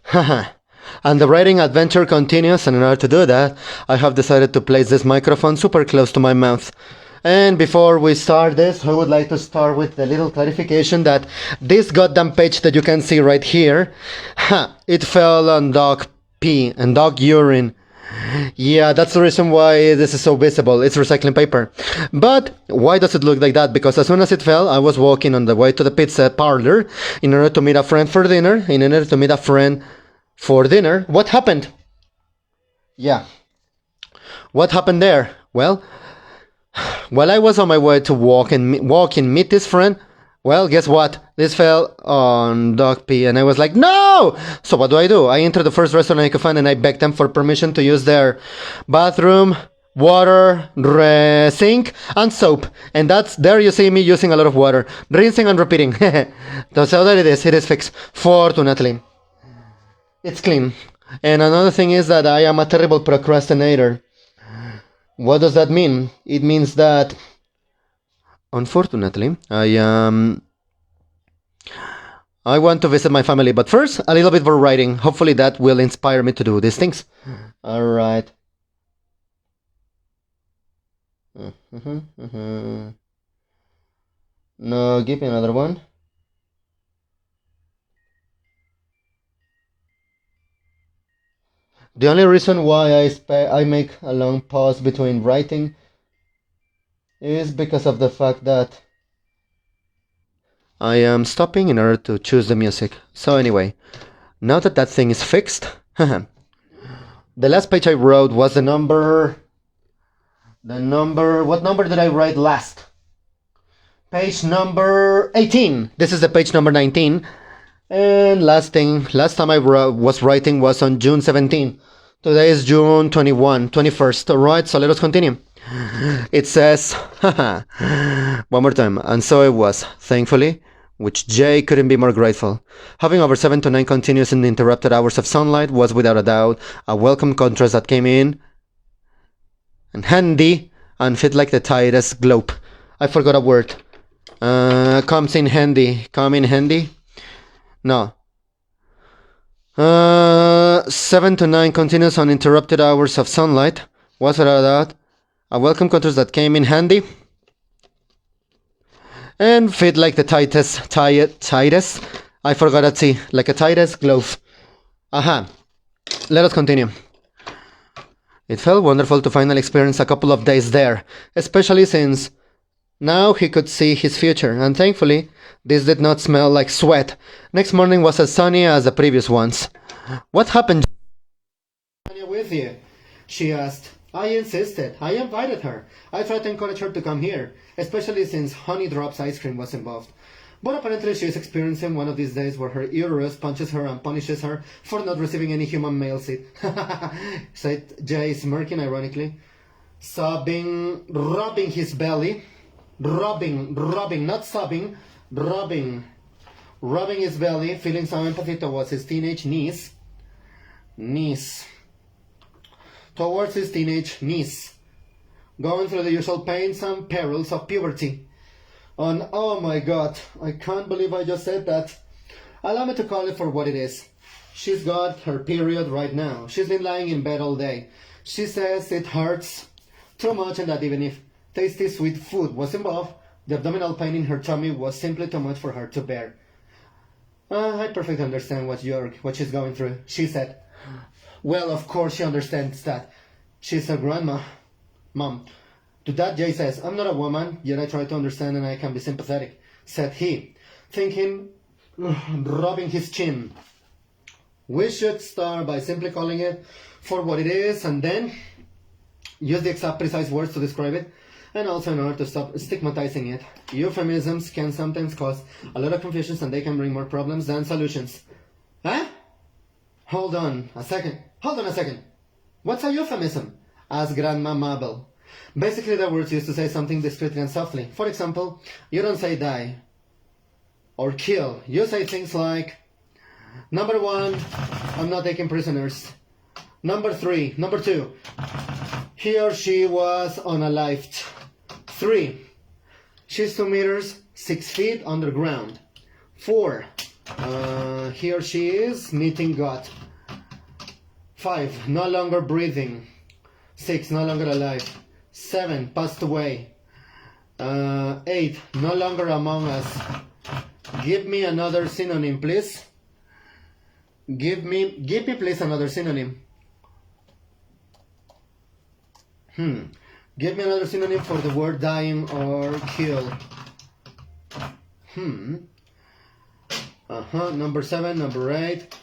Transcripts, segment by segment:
Haha. And the writing adventure continues, and in order to do that, I have decided to place this microphone super close to my mouth. And before we start this, I would like to start with a little clarification that this goddamn page that you can see right here, it fell on dog pee and dog urine. Yeah, that's the reason why this is so visible. It's recycling paper. But why does it look like that? Because as soon as it fell, I was walking on the way to the pizza parlor in order to meet a friend for dinner. What happened? Yeah. What happened there? Well, while I was on my way to walk and meet this friend, well, guess what? This fell on dog pee, and I was like, no! So what do? I entered the first restaurant I could find, and I begged them for permission to use their bathroom, water, sink, and soap. And that's, there you see me using a lot of water, rinsing and repeating. That's how that it is fixed, fortunately. It's clean. And another thing is that I am a terrible procrastinator. What does that mean? It means that, unfortunately, I want to visit my family, but first, a little bit for writing. Hopefully that will inspire me to do these things. Alright. No, give me another one. The only reason why I make a long pause between writing is because of the fact that I am stopping in order to choose the music. So anyway, now that that thing is fixed, the last page I wrote was what number did I write last? Page number 18. This is the page number 19. And last time I was writing was on June 17. Today is June 21st. Alright, so let us continue. It says, one more time, and so it was, thankfully, which Jay couldn't be more grateful. Having over 7 to 9 continuous and uninterrupted hours of sunlight was without a doubt a welcome contrast that came in and handy and fit like the tightest globe. I forgot a word. Come in handy? No. 7 to 9 continuous uninterrupted hours of sunlight was without a doubt a welcome contrast that came in handy and fit like the tightest, I forgot that T, like a tightest glove. Aha. Let us continue. It felt wonderful to finally experience a couple of days there, especially since now he could see his future, and thankfully, this did not smell like sweat. Next morning was as sunny as the previous ones. What happened with you? She asked. I insisted. I invited her. I tried to encourage her to come here, especially since Honey Drops ice cream was involved. But apparently she is experiencing one of these days where her uterus punches her and punishes her for not receiving any human male seed. Said Jay, smirking ironically. Sobbing, rubbing his belly. Rubbing, not sobbing. Rubbing his belly, feeling some empathy towards his teenage niece. Towards his teenage niece, going through the usual pains and perils of puberty. And oh my god, I can't believe I just said that. Allow me to call it for what it is. She's got her period right now. She's been lying in bed all day. She says it hurts too much and that even if tasty sweet food was involved, the abdominal pain in her tummy was simply too much for her to bear. I perfectly understand what she's going through, she said. Well, of course she understands that. She's a grandma. Mom. To that Jay says, I'm not a woman, yet I try to understand and I can be sympathetic, said he, thinking, rubbing his chin. We should start by simply calling it for what it is and then use the exact precise words to describe it, and also in order to stop stigmatizing it. Euphemisms can sometimes cause a lot of confusion and they can bring more problems than solutions. Huh? Hold on a second. What's a euphemism? Asked Grandma Mabel. Basically, the words used to say something discreetly and softly. For example, you don't say die or kill. You say things like, number 1, I'm not taking prisoners. Number 2, he or she was unalived. 3, she's 2 meters, 6 feet underground. 4, He or she is meeting God. 5, no longer breathing. 6, no longer alive. 7, passed away. 8, no longer among us. Give me another synonym, please. Give me please another synonym. Give me another synonym for the word dying or kill. Number 7, number 8.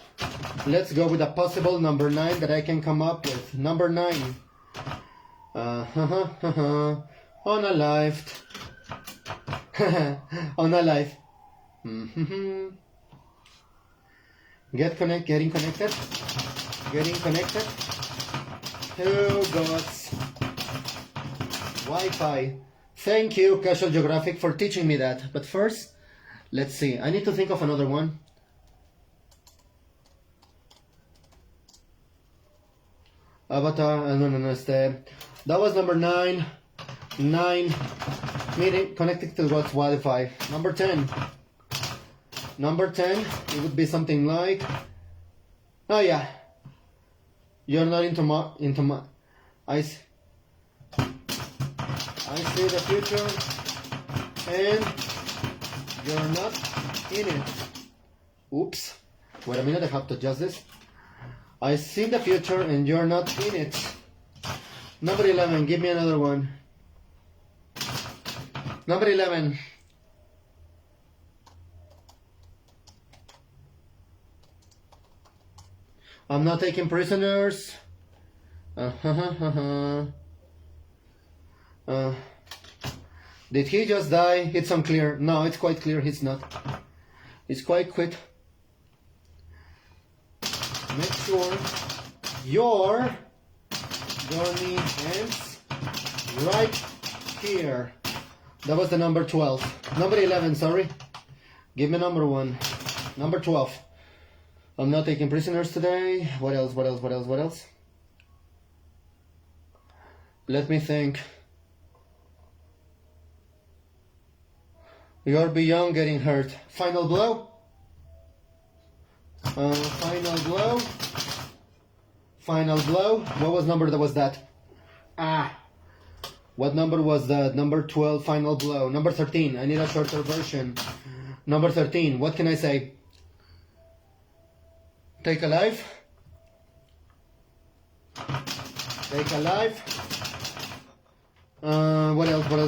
Let's go with a possible number 9 that I can come up with. Number 9. Unalived. Unalive. Getting connected. Getting connected to God's Wi-Fi. Thank you, Casual Geographic, for teaching me that. But first, let's see. I need to think of another one. Avatar. No. That was number 9. 9. Meeting connected to God's Wi-Fi. Number 10. Number 10. It would be something like. Oh yeah. You're not into my. I see the future, and you're not in it. Oops. Wait a minute, I have to adjust this. I see the future, and you're not in it. Number 11, give me another one. Number 11. I'm not taking prisoners. Did he just die? It's unclear. No, it's quite clear he's not. It's quite quick. Make sure your journey ends right here. That was the number 12. Number 11, sorry. Give me number 1. Number 12. I'm not taking prisoners today. What else? Let me think. You're beyond getting hurt. Final blow? Final blow? Final blow? What was number that was that? What number was that? Number 12, final blow. Number 13, I need a shorter version. Number 13, what can I say? Take a life. Take a life. What else? What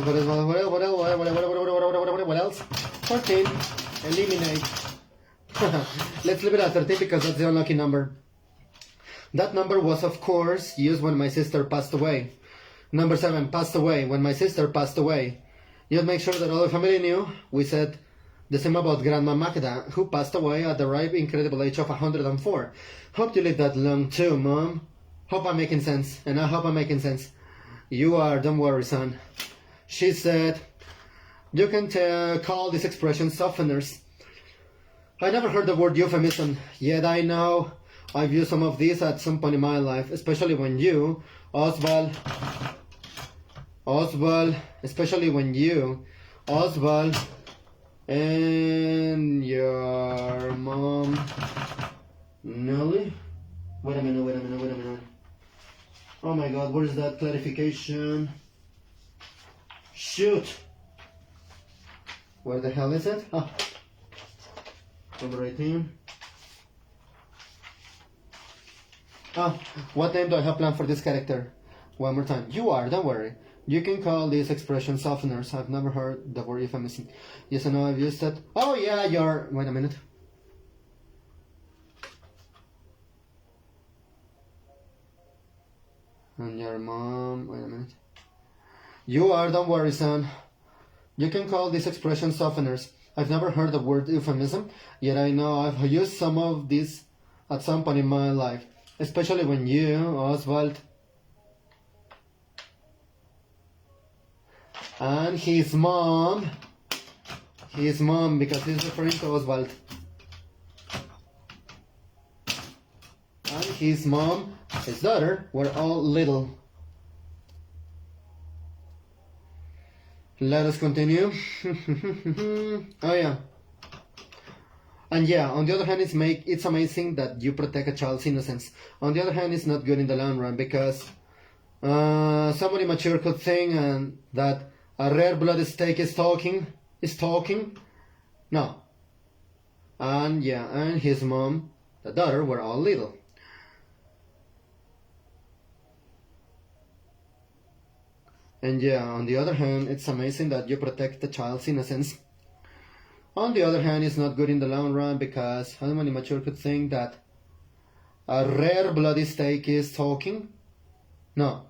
else? 13. Eliminate. Let's leave it at 13 because that's the unlucky number. That number was, of course, used when my sister passed away. Number 7, passed away. When my sister passed away. You'd make sure that all the family knew. We said the same about Grandma Magda, who passed away at the ripe, incredible age of 104. Hope you live that long too, Mom. Hope I'm making sense. And I hope I'm making sense. You are, don't worry, son. She said, you can call these expressions softeners. I never heard the word euphemism, yet I know I've used some of these at some point in my life, especially when you, Oswald, especially when you, Oswald, and your mom, Nelly. Wait a minute. Oh my God, where's that clarification? Shoot! Where the hell is it? Number 18. What name do I have planned for this character? One more time. You are, don't worry. You can call these expressions softeners. I've never heard the word euphemism. Yes, I know I've used it. Oh yeah, you're... Wait a minute. And your mom... Wait a minute. You are, don't worry, son. You can call these expressions softeners. I've never heard the word euphemism, yet I know I've used some of these at some point in my life. Especially when you, Oswald, and his mom, because he's referring to Oswald, and his mom, his daughter, were all little. Let us continue. Oh yeah. And yeah, on the other hand, it's amazing that you protect a child's innocence. On the other hand, it's not good in the long run because somebody mature could think that a rare blood steak is talking. No. And yeah, and his mom, the daughter, were all little. And yeah, on the other hand, it's amazing that you protect the child's innocence. On the other hand, it's not good in the long run because anyone immature could think that a rare bloody steak is talking. No.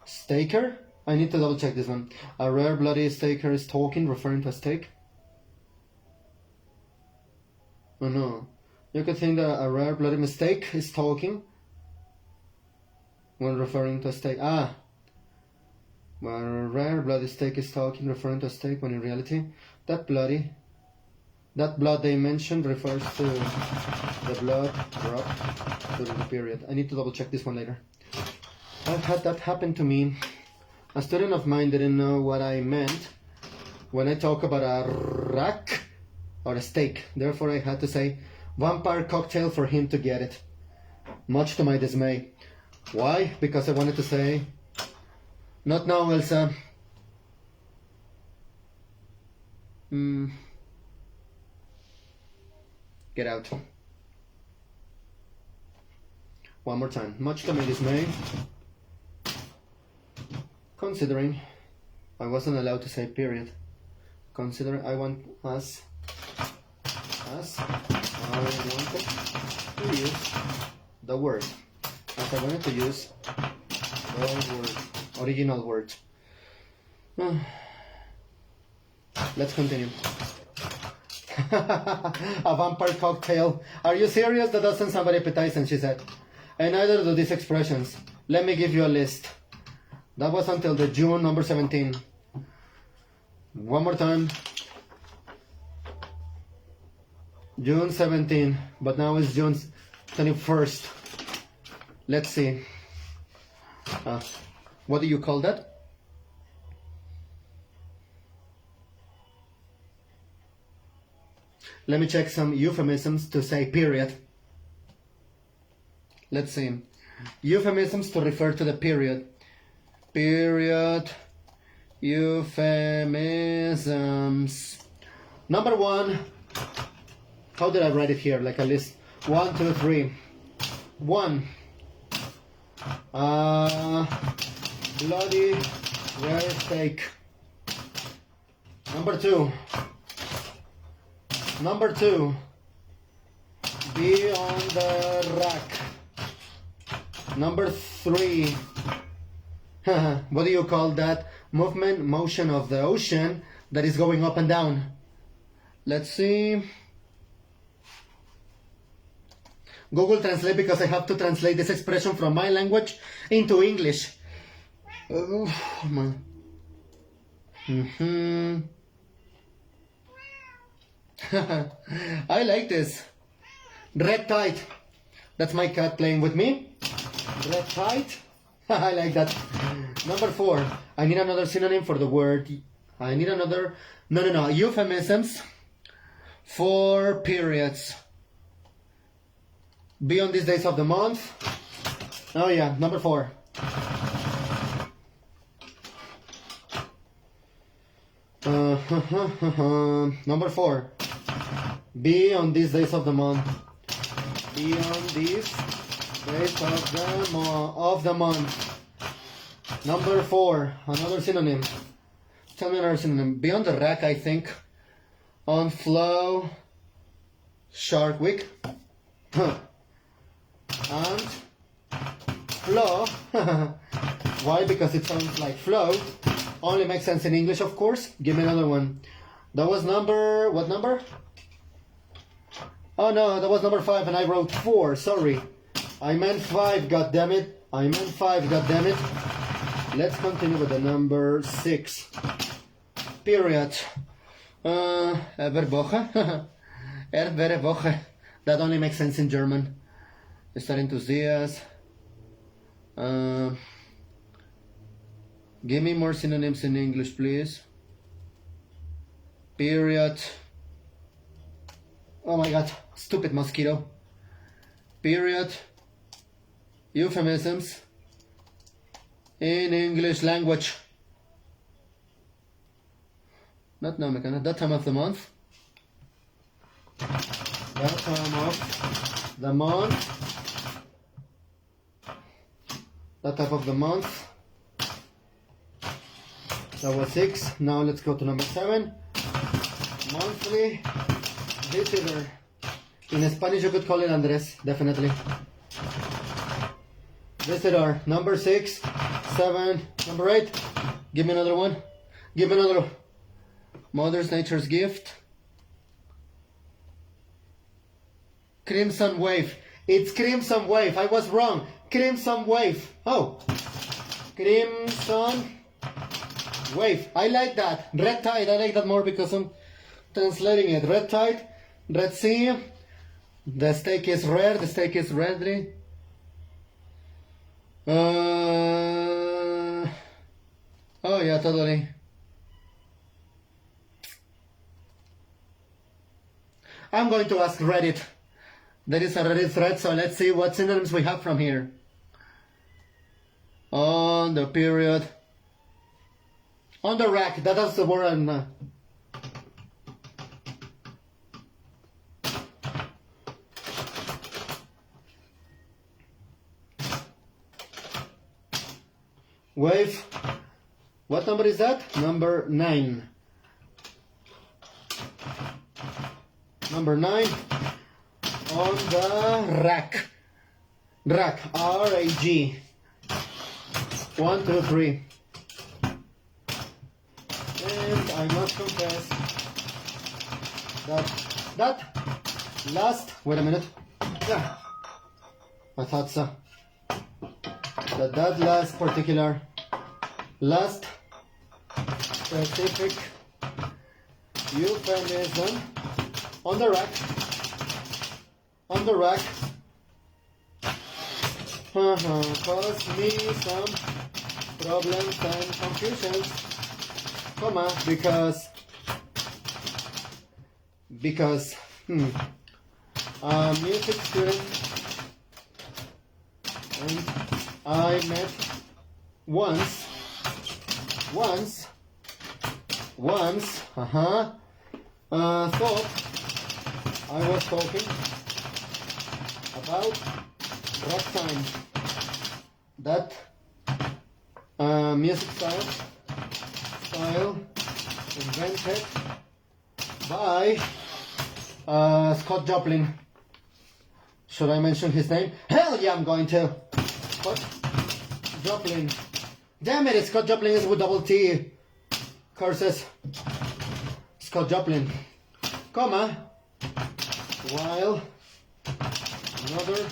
Staker? I need to double check this one. A rare bloody staker is talking, referring to a steak? Oh no. You could think that a rare bloody mistake is talking when referring to a steak. Well, a rare bloody steak is talking, referring to a steak, when in reality, that blood they mentioned refers to the blood dropped during the period. I need to double check this one later. I've had that happen to me. A student of mine didn't know what I meant when I talk about a rack or a steak. Therefore, I had to say vampire cocktail for him to get it. Much to my dismay. Why? Because I wanted to say, not now, Elsa. Get out. One more time. Much to my dismay. Considering I wasn't allowed to say period. Considering I want as I wanted to use the word. As I wanted to use the word. Original word. Let's continue. A vampire cocktail. Are you serious? That doesn't sound very appetizing, she said. And neither do these expressions. Let me give you a list. That was until the June number 17. One more time. June 17, but now it's June 21st. Let's see. What do you call that? Let me check some euphemisms to say period. Let's see. Euphemisms to refer to the period. Period. Euphemisms. Number one. How did I write it here? Like a list. 1, 2, 3. 1. Bloody rare steak. Number 2. Be on the rack. Number 3. What do you call that? Motion of the ocean that is going up and down. Let's see. Google Translate, because I have to translate this expression from my language into English. I like this. Red tide. That's my cat playing with me. Red tide. I like that. Number 4. I need another synonym for the word. I need another. No. Euphemisms for periods. Be on these days of the month. Oh yeah, number 4. Number 4. Be on these days of the month. Be on these days of the month. Number 4. Another synonym. Tell me another synonym. Be on the rack, I think. On flow. Shark Week. And flow. Why? Because it sounds like flow. Only makes sense in English, of course. Give me another one. That was number... What number? Oh no, that was number 5 and I wrote 4. Sorry. I meant 5, goddammit. Let's continue with the number 6. Period. Woche. Woche. That only makes sense in German. Estar entusiastas. Give me more synonyms in English, please. Period. Oh my god, stupid mosquito. Period. Euphemisms in English language. Not now, Mechana. That time of the month. That time of the month. That type of the month. That was 6. Now let's go to number 7. Monthly visitor. In Spanish you could call it Andres, definitely. Visitor. Number 6, 7, number 8. Give me another one. Give me another. Mother's Nature's gift. Crimson wave. It's crimson wave. I was wrong. Crimson wave. Oh. Crimson wave. I like that. Red tide. I like that more because I'm translating it. Red tide. Red sea. The steak is red. The steak is redly. Oh yeah, totally. I'm going to ask Reddit. There is a Reddit thread, so let's see what synonyms we have from here. On the period. On the rack. That's the word I'm... Wave. What number is that? Number 9. Number 9. On the rack. Rack. R-A-G. 1, 2, 3. And I must confess that last... Wait a minute. Yeah. I thought so. That last particular, last specific euphemism on the rack, caused me some problems and confusions, because a music student and I met once, thought I was talking about ragtime, that music style invented by Scott Joplin. Should I mention his name? Hell yeah, I'm going to. Scott Joplin. Damn it, Scott Joplin is with double T. Curses. Scott Joplin. Comma. While another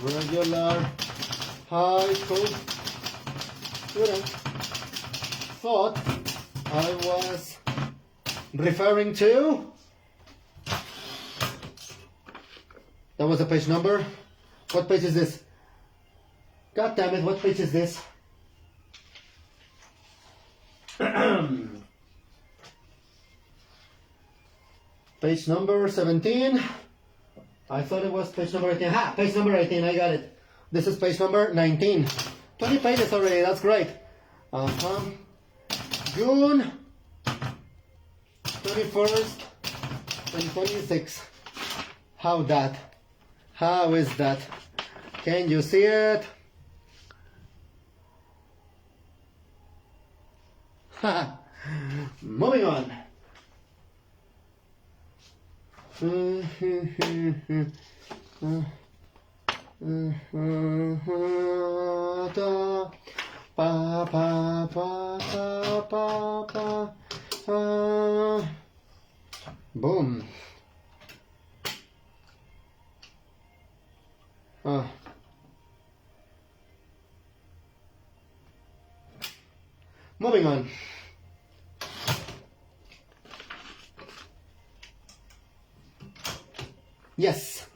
regular high school student thought I was referring to... That was a page number. What page is this? God damn it, what page is this? Page number 17. I thought it was page number 18. Ha! Page number 18, I got it. This is page number 19. 20 pages already, that's great. June 21st and 26. How that? How is that? Can you see it? Moving on. Boom. Moving on. Yes.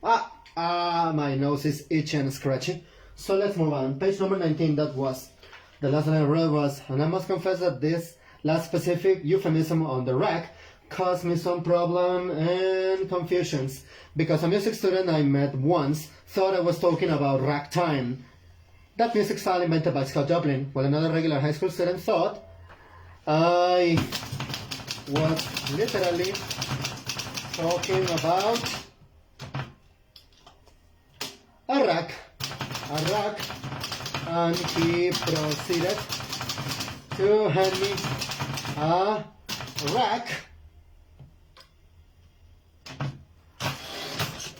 My nose is itchy and scratchy. So let's move on. Page number 19, that was. The last line I wrote was, and I must confess that this last specific euphemism on the rack caused me some problem and confusions, because a music student I met once thought I was talking about ragtime. That music style invented by Scott Joplin, while another regular high school student thought I was literally talking about a rack, and he proceeded to hand me a rack,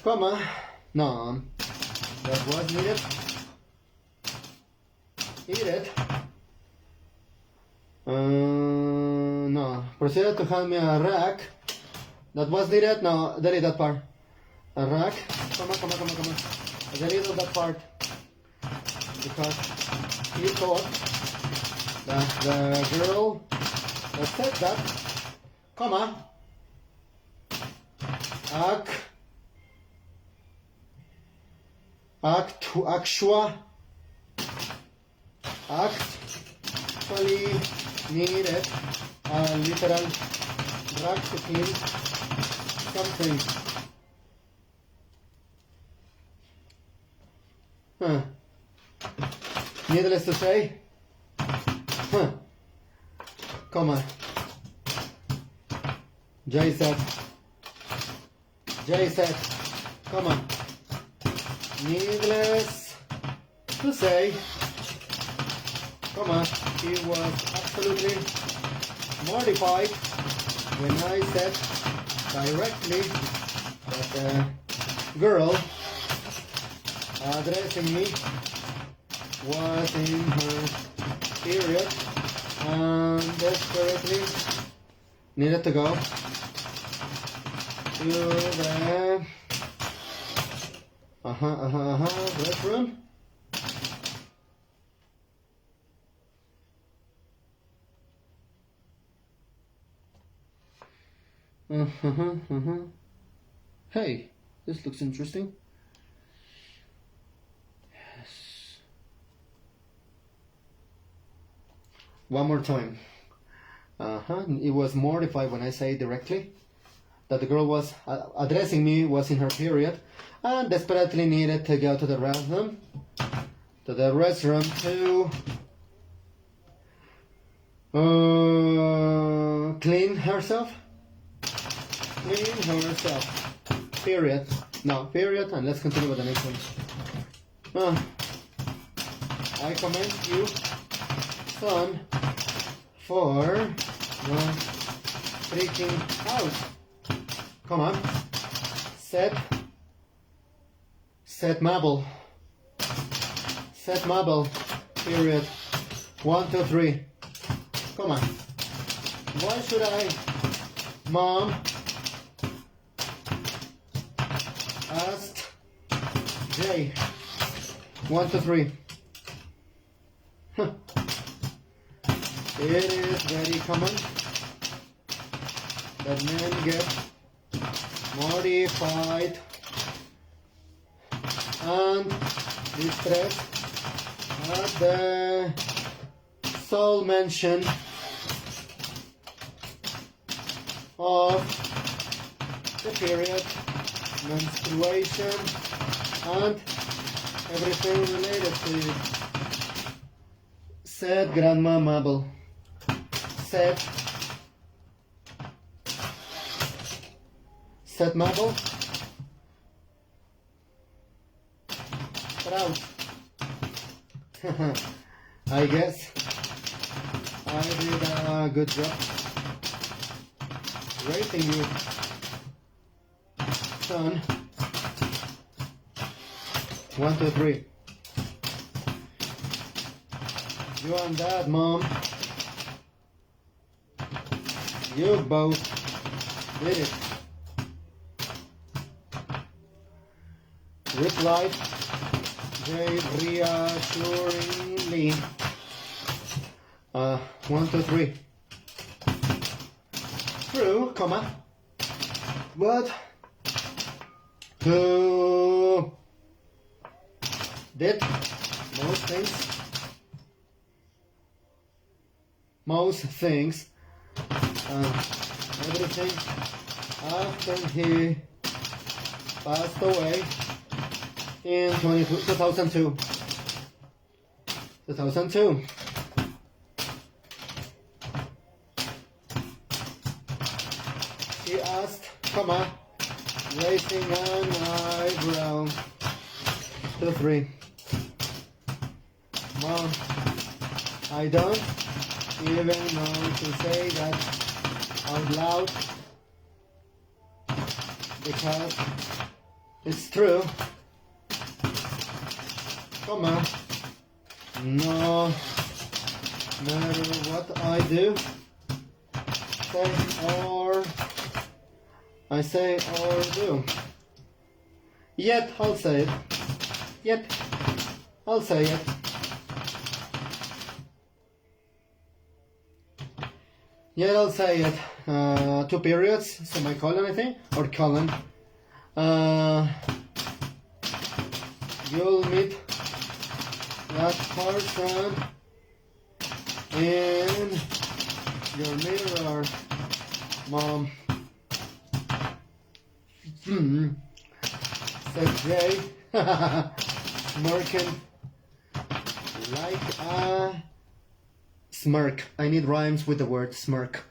comma, no, that was needed, no, proceeded to hand me a rack, that was needed, no, delete that part, a rack, comma, delete that part, because he thought that the girl that said that, comma, actually needed a literal rag to clean something. Needless to say, comma, Jay said, comma, needless to say, comma, he was absolutely mortified when I said directly that the girl addressing me was in her period and desperately needed to go to the restroom. Hey, this looks interesting. Yes. One more time. It was mortified when I say directly that the girl was addressing me was in her period and desperately needed to go to the restroom to clean herself. Period. No, period, and let's continue with the next one. I commend you, son, for freaking out. Come on. Set Mabel. Period. 1, 2, 3. Come on. Why should I, Mom? Asked Jay. 1, 2, 3. It is very common that men get mortified and distressed at the sole mention of the period, menstruation, and everything related to it. Said Grandma Mabel. Said Mabel. Proud. I guess I did a good job rating you, son. 1, 2, 3. You and Dad, Mom. You both did it. Replied Jay reassuringly. 1, 2, 3. True, comma. But who did most things, everything after he passed away in 2002. 2002. He asked, raising an eyebrow. 2, 3. Well, I don't even know to say that out loud because it's true. No matter what I do, say or do, yet I'll say it. Yet I'll say it. Yet I'll say it. 2 periods, semicolon, I think, or colon. You'll meet that person in your mirror, Mom. Said Jay, smirking like a smirk. I need rhymes with the word smirk.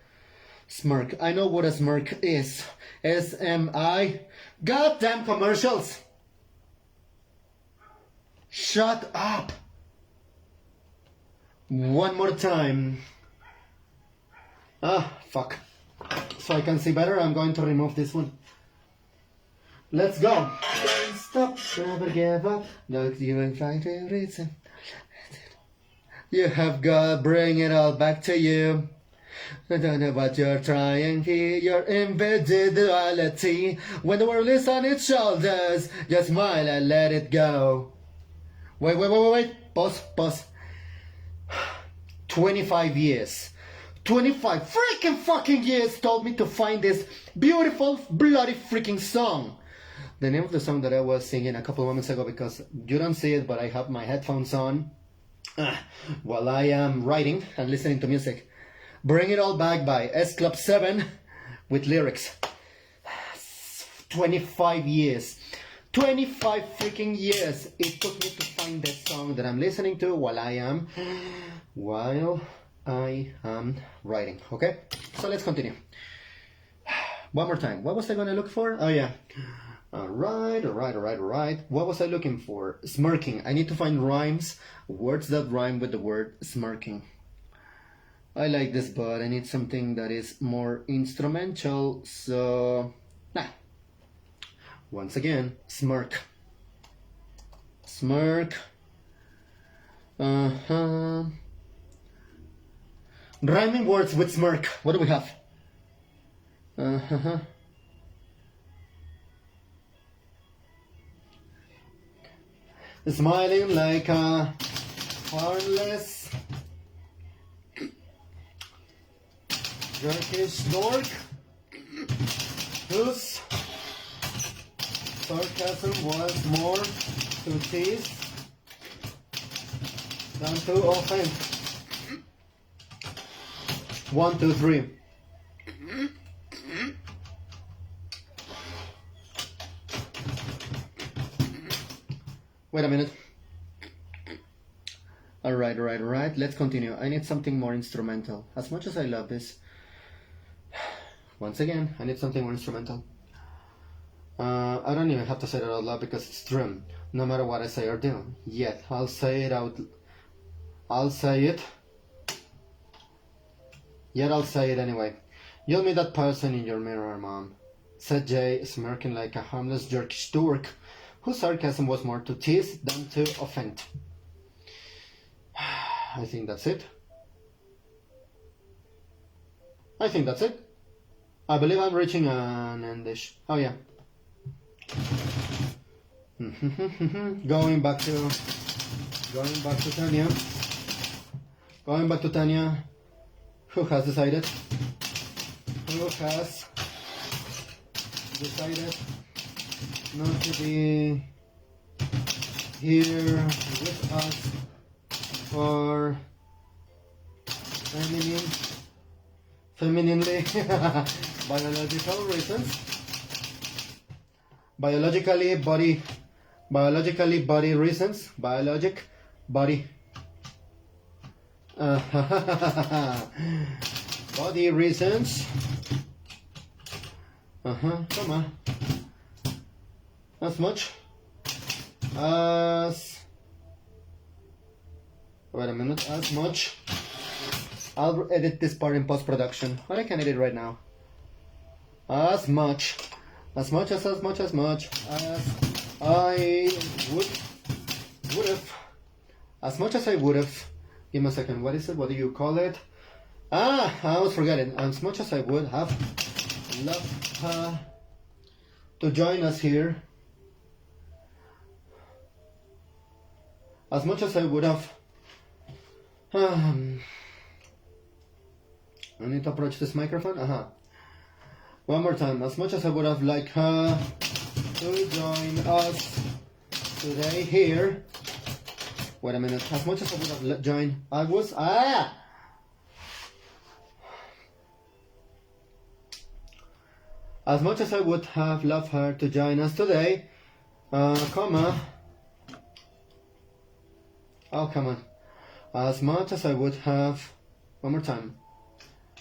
Smirk. I know what a smirk is. SMI. Goddamn commercials! Shut up! One more time. Fuck. So I can see better, I'm going to remove this one. Let's go. Don't stop, never give up. Don't even try to reason. You have got, bring it all back to you. I don't know what you're trying here. Your individuality. When the world is on its shoulders, just smile and let it go. Wait. Pause. 25 years. 25 freaking fucking years told me to find this beautiful, bloody freaking song. The name of the song that I was singing a couple of moments ago, because you don't see it, but I have my headphones on while I am writing and listening to music. Bring It All Back by S Club 7 with lyrics. 25 years. 25 freaking years it took me to find that song that I'm listening to while I am writing. Okay, so let's continue. One more time. What was I gonna look for? Oh yeah. Alright. What was I looking for? Smirking. I need to find rhymes, words that rhyme with the word smirking. I like this, but I need something that is more instrumental, so once again, smirk. Rhyming words with smirk. What do we have? Smiling like a harmless jerkish dork whose sarcasm was more to tease than to offend. 1, 2, 3. Wait a minute. Alright. Let's continue. I need something more instrumental. As much as I love this, once again, I need something more instrumental. I don't even have to say it out loud because it's true. No matter what I say or do. Yet, I'll say it. Yet I'll say it anyway. You'll meet that person in your mirror, Mom. Said Jay, smirking like a harmless jerkish dork whose sarcasm was more to tease than to offend. I think that's it. I believe I'm reaching an endish. Oh yeah. Going back to Tanya. Who has decided not to be here with us for femininely biological reasons. Biologically body reasons. Biologic body. Body reasons. Come on. As much as. Wait a minute. As much. I'll edit this part in post-production, but I can edit right now. As much as I would have. As much as I would have. Give me a second. What is it? What do you call it? I was forgetting. As much as I would have loved her to join us here. As much as I would have. I need to approach this microphone. One more time. As much as I would have liked her to join us today here. Wait a minute. As much as I would have joined, as much as I would have loved her to join us today, comma. Oh, come on. As much as I would have. One more time.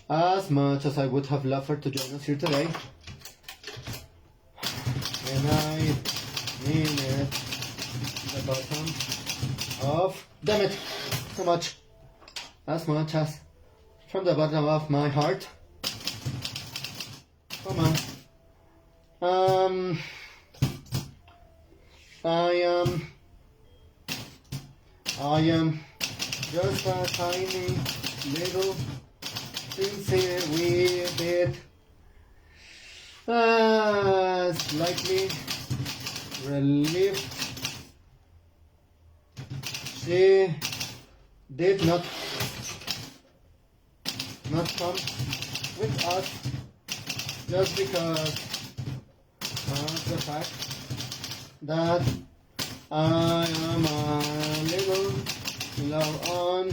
As much as I would have loved her to join us here today. And I mean it. The bottom of. Damn it! So much. As much as. From the bottom of my heart. Come on. I am just a tiny little sincere wee bit slightly relieved. She did not come with us just because of the fact that I am a little low on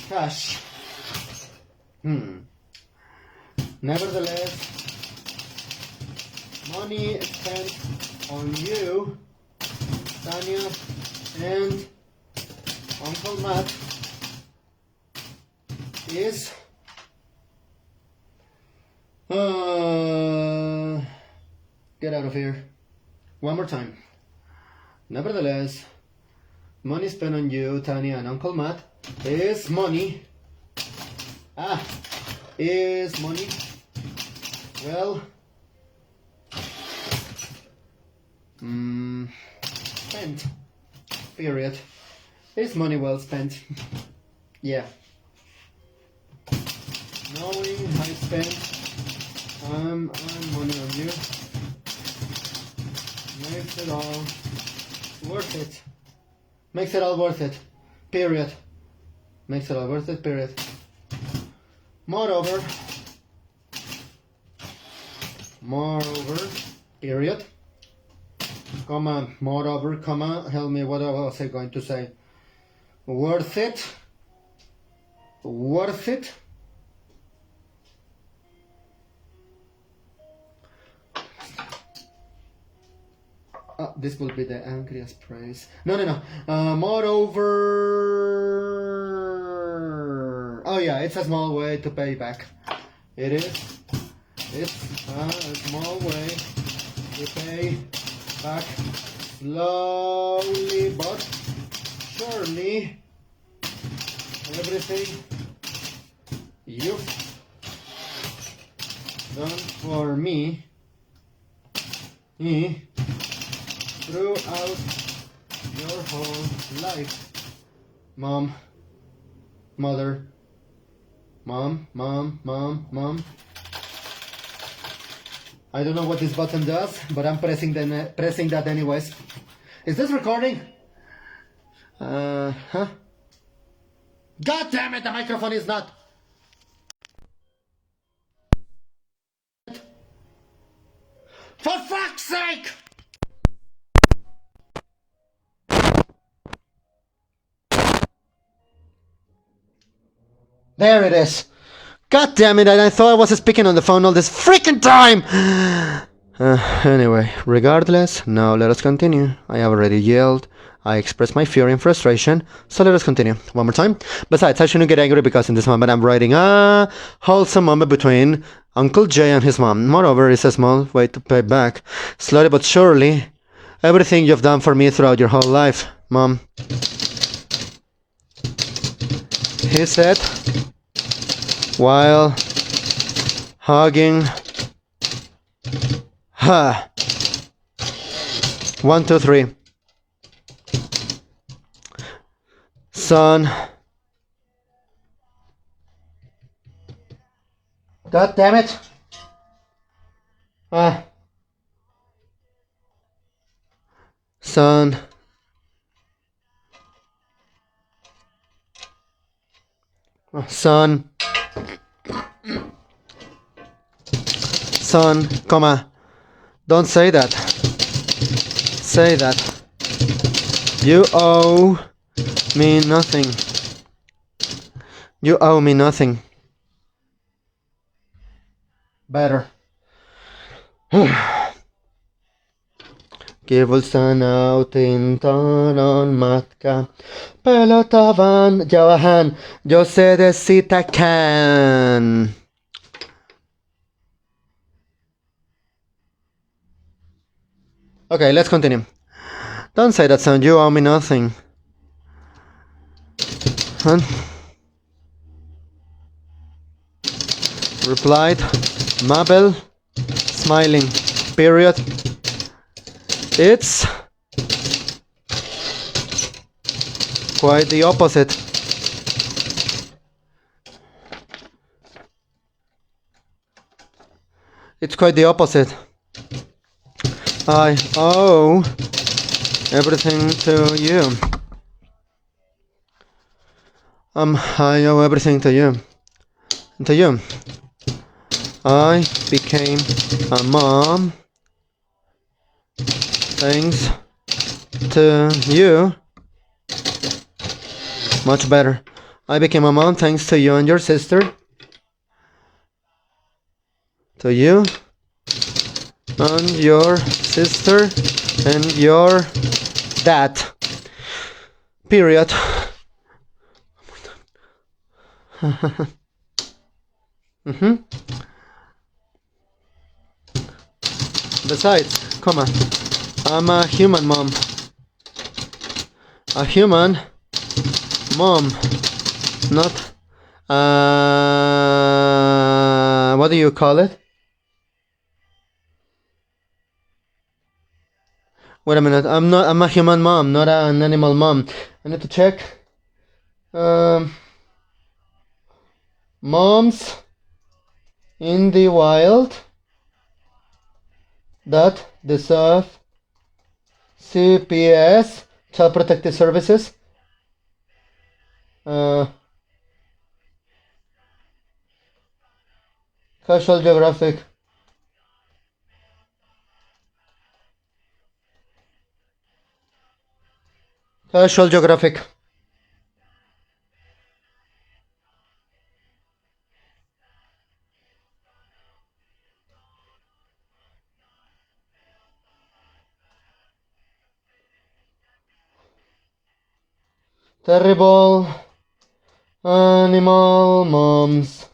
cash. Nevertheless, money spent on you, Tanya, and Uncle Matt is get out of here. One more time. Nevertheless, money spent on you, Tanya, and Uncle Matt is money. Is money well spent. Period. Is money well spent? Yeah. Knowing I spent money on you makes it all worth it. Makes it all worth it. Period. Makes it all worth it. Period. Moreover, period, comma, moreover, comma, help me, what was I going to say? Worth it, this will be the angriest praise. No. Moreover, oh yeah, it's a small way to pay back. It's a small way to pay back slowly but surely everything you've done for me throughout your whole life. Mom. I don't know what this button does, but I'm pressing that anyways. Is this recording? God damn it, the microphone is not. For fuck's sake! There it is. God damn it, I thought I was speaking on the phone all this freaking time! Anyway, regardless, now let us continue. I have already yelled. I expressed my fear and frustration, so let us continue. One more time. Besides, I shouldn't get angry because in this moment I'm writing a wholesome moment between Uncle Jay and his mom. Moreover, it's a small way to pay back, slowly but surely, everything you've done for me throughout your whole life, Mom. He said, while hugging her. 1, 2, 3. Son. God damn it. Son. Son. Son, comma. Don't say that. Say that. You owe me nothing. You owe me nothing. Better. Kivulsa nautintanon matka. Pelotavan jawahan. Yo se decita can. Okay, let's continue. Don't say that, son. You owe me nothing. Huh? Replied Mabel, smiling. Period. It's quite the opposite. It's quite the opposite. I owe everything to you. I owe everything to you. To you. I became a mom thanks to you. Much better. I became a mom thanks to you and your sister. To you and your sister and your dad. Period. Besides, comma, I'm a human mom. A human mom, not what do you call it? Wait a minute, I'm a human mom, not an animal mom. I need to check. Moms in the wild that deserve CPS, Child Protective Services. Casual Geographic. Casual Geographic. Terrible animal moms.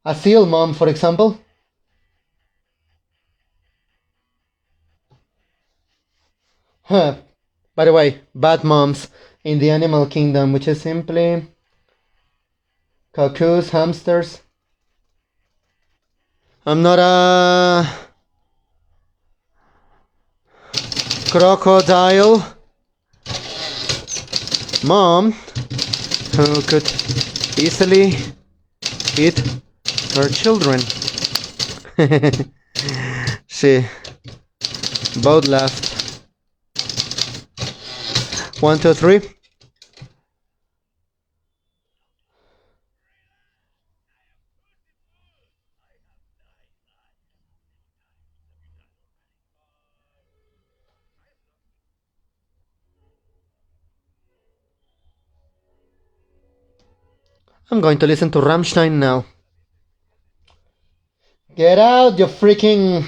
A seal mom, for example. Huh. By the way, bad moms in the animal kingdom, which is simply cuckoos, hamsters. I'm not a crocodile mom who could easily eat her children. She both laughed. 1, 2, 3. I'm going to listen to Rammstein now. Get out, you freaking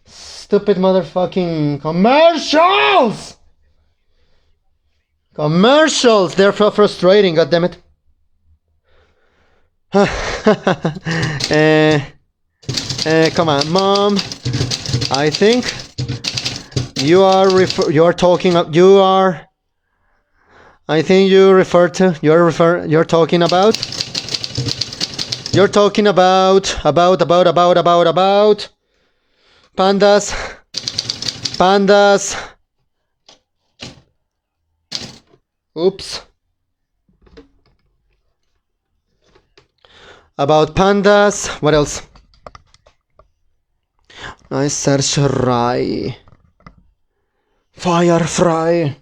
stupid motherfucking commercials! Commercials! They're so frustrating, goddammit. Come on, Mom. I think you're talking about pandas. Oops. About pandas. What else? Nice search Rai. Firefly.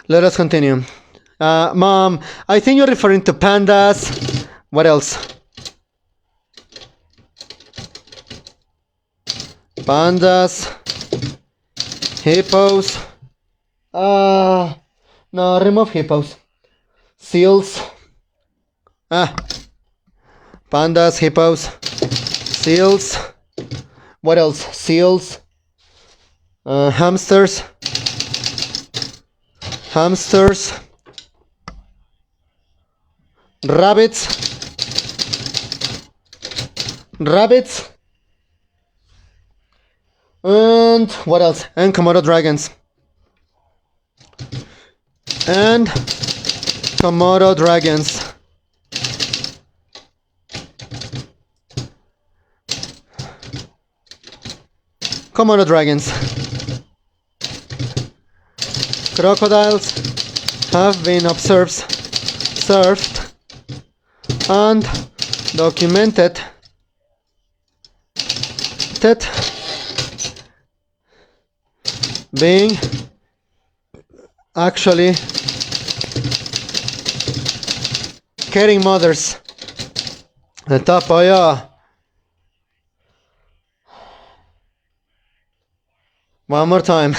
Let us continue. Mom, I think you're referring to pandas. What else? Pandas. Hippos. No, remove hippos. Seals. Pandas, hippos, seals. What else? Seals. Hamsters. Rabbits. And what else? And Komodo dragons. Komodo dragons. Crocodiles have been observed and documented being actually carrying mothers. The top, oh yeah. One more time.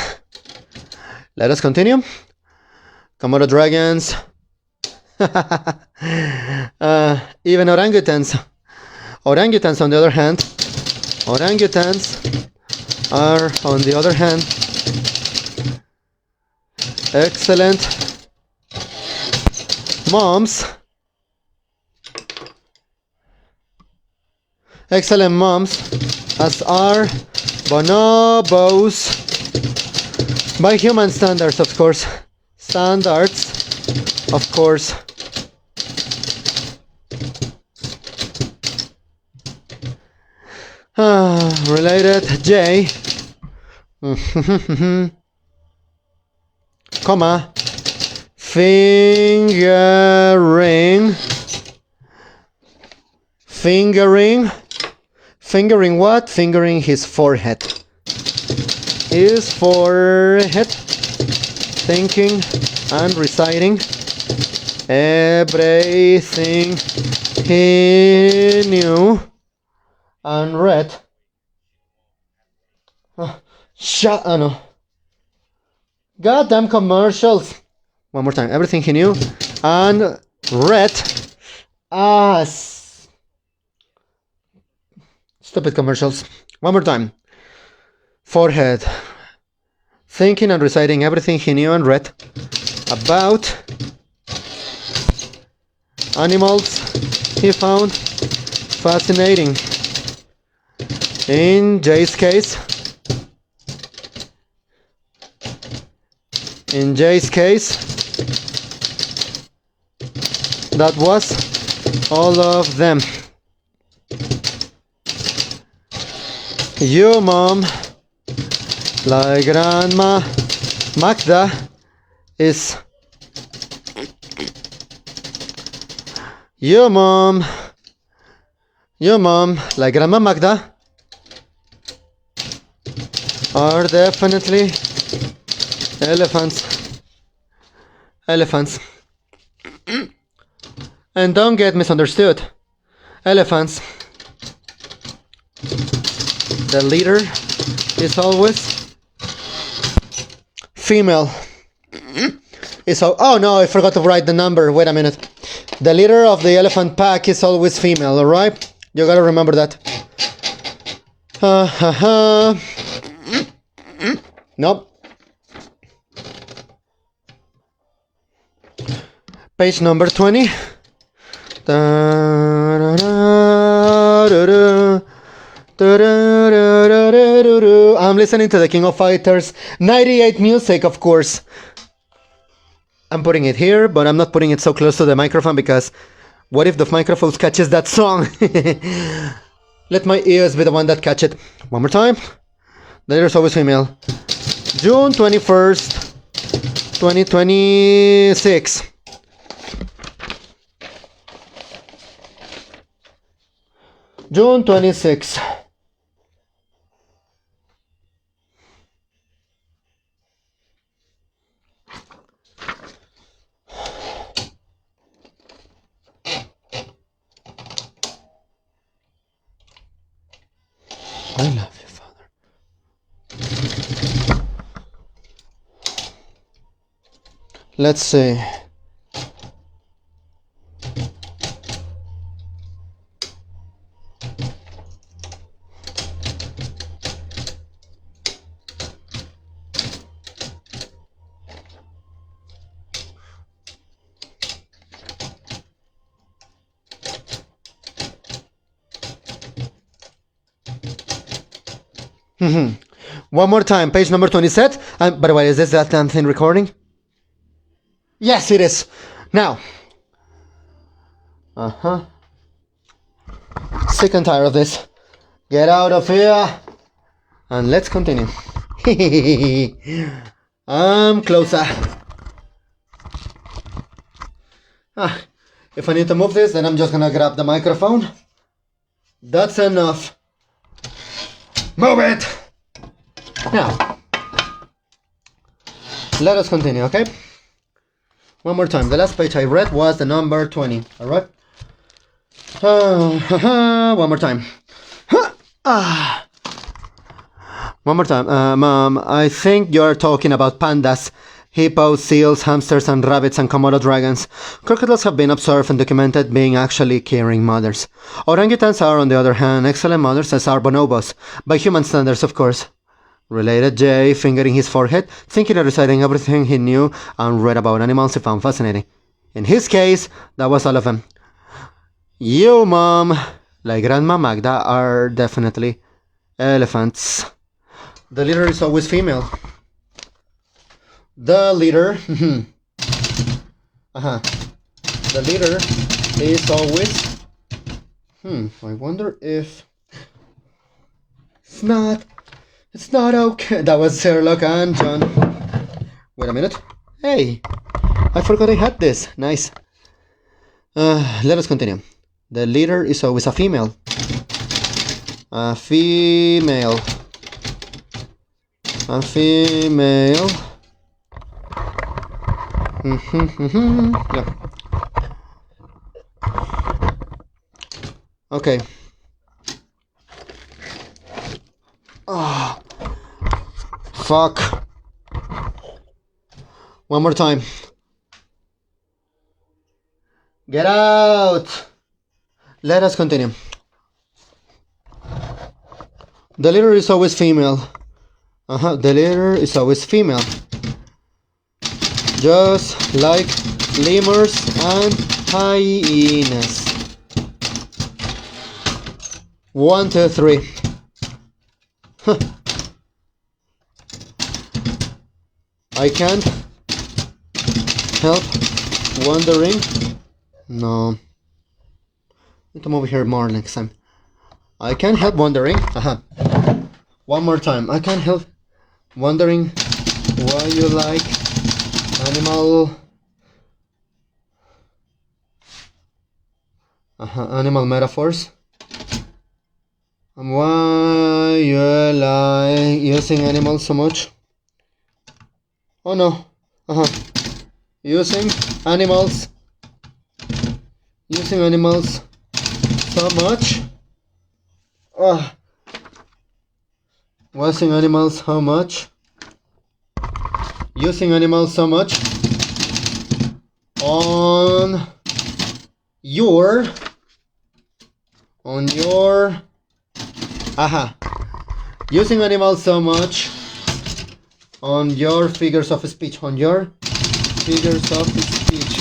Let us continue. Komodo dragons. Even orangutans. Orangutans, on the other hand, excellent moms. As are bonobos. By human standards, of course. Related J. Comma. Fingering what? Fingering his forehead. Thinking and reciting everything he knew and read. No. Goddamn commercials. One more time. Everything he knew and read. Stupid commercials. One more time. Forehead. Thinking and reciting everything he knew and read about animals he found fascinating. In Jay's case, that was all of them. You, Mom, like Grandma Magda, is your mom, like Grandma Magda, are definitely elephants. And don't get misunderstood. Elephants. The leader is always female. is... Oh no, I forgot to write the number. Wait a minute. The leader of the elephant pack is always female, alright? You gotta remember that. Nope. Page number 20. I'm listening to the King of Fighters 98 music, of course. I'm putting it here, but I'm not putting it so close to the microphone because what if the microphone catches that song? Let my ears be the one that catch it. One more time. The leader's always female. June 21st, 2026. June 26th. I love you, Father. Let's see. One more time, page number 20 set. By the way, is this that damn thing recording? Yes, it is. Now. Sick and tired of this. Get out of here. And let's continue. I'm closer. If I need to move this, then I'm just gonna grab the microphone. That's enough. Move it! Now, let us continue, okay? One more time. The last page I read was the number 20, alright? One more time. One more time. Mom, I think you're talking about pandas, hippos, seals, hamsters, and rabbits, and Komodo dragons. Crocodiles have been observed and documented being actually caring mothers. Orangutans are, on the other hand, excellent mothers, as are bonobos. By human standards, of course. Related Jay, fingering his forehead, thinking and reciting everything he knew and read about animals he found fascinating. In his case, that was all of them. You, Mom, like Grandma Magda, are definitely elephants. The leader is always female. The leader... The leader is always... I wonder if... It's not okay. That was Sherlock and John. Wait a minute. Hey, I forgot I had this. Nice. Let us continue. The leader is always a female. A female. A female. Yeah. Okay. Fuck. One more time. Get out. Let us continue. The leader is always female. The leader is always female. Just like lemurs and hyenas. 1, 2, 3. I can't help wondering. No. Need to move here more next time. I can't help wondering. One more time. I can't help wondering why you like animal metaphors. And why you like using animals so much. Oh no. Using animals so much. Using animals so much. Using animals so much. on your using animals so much on your figures of speech, on your figures of speech.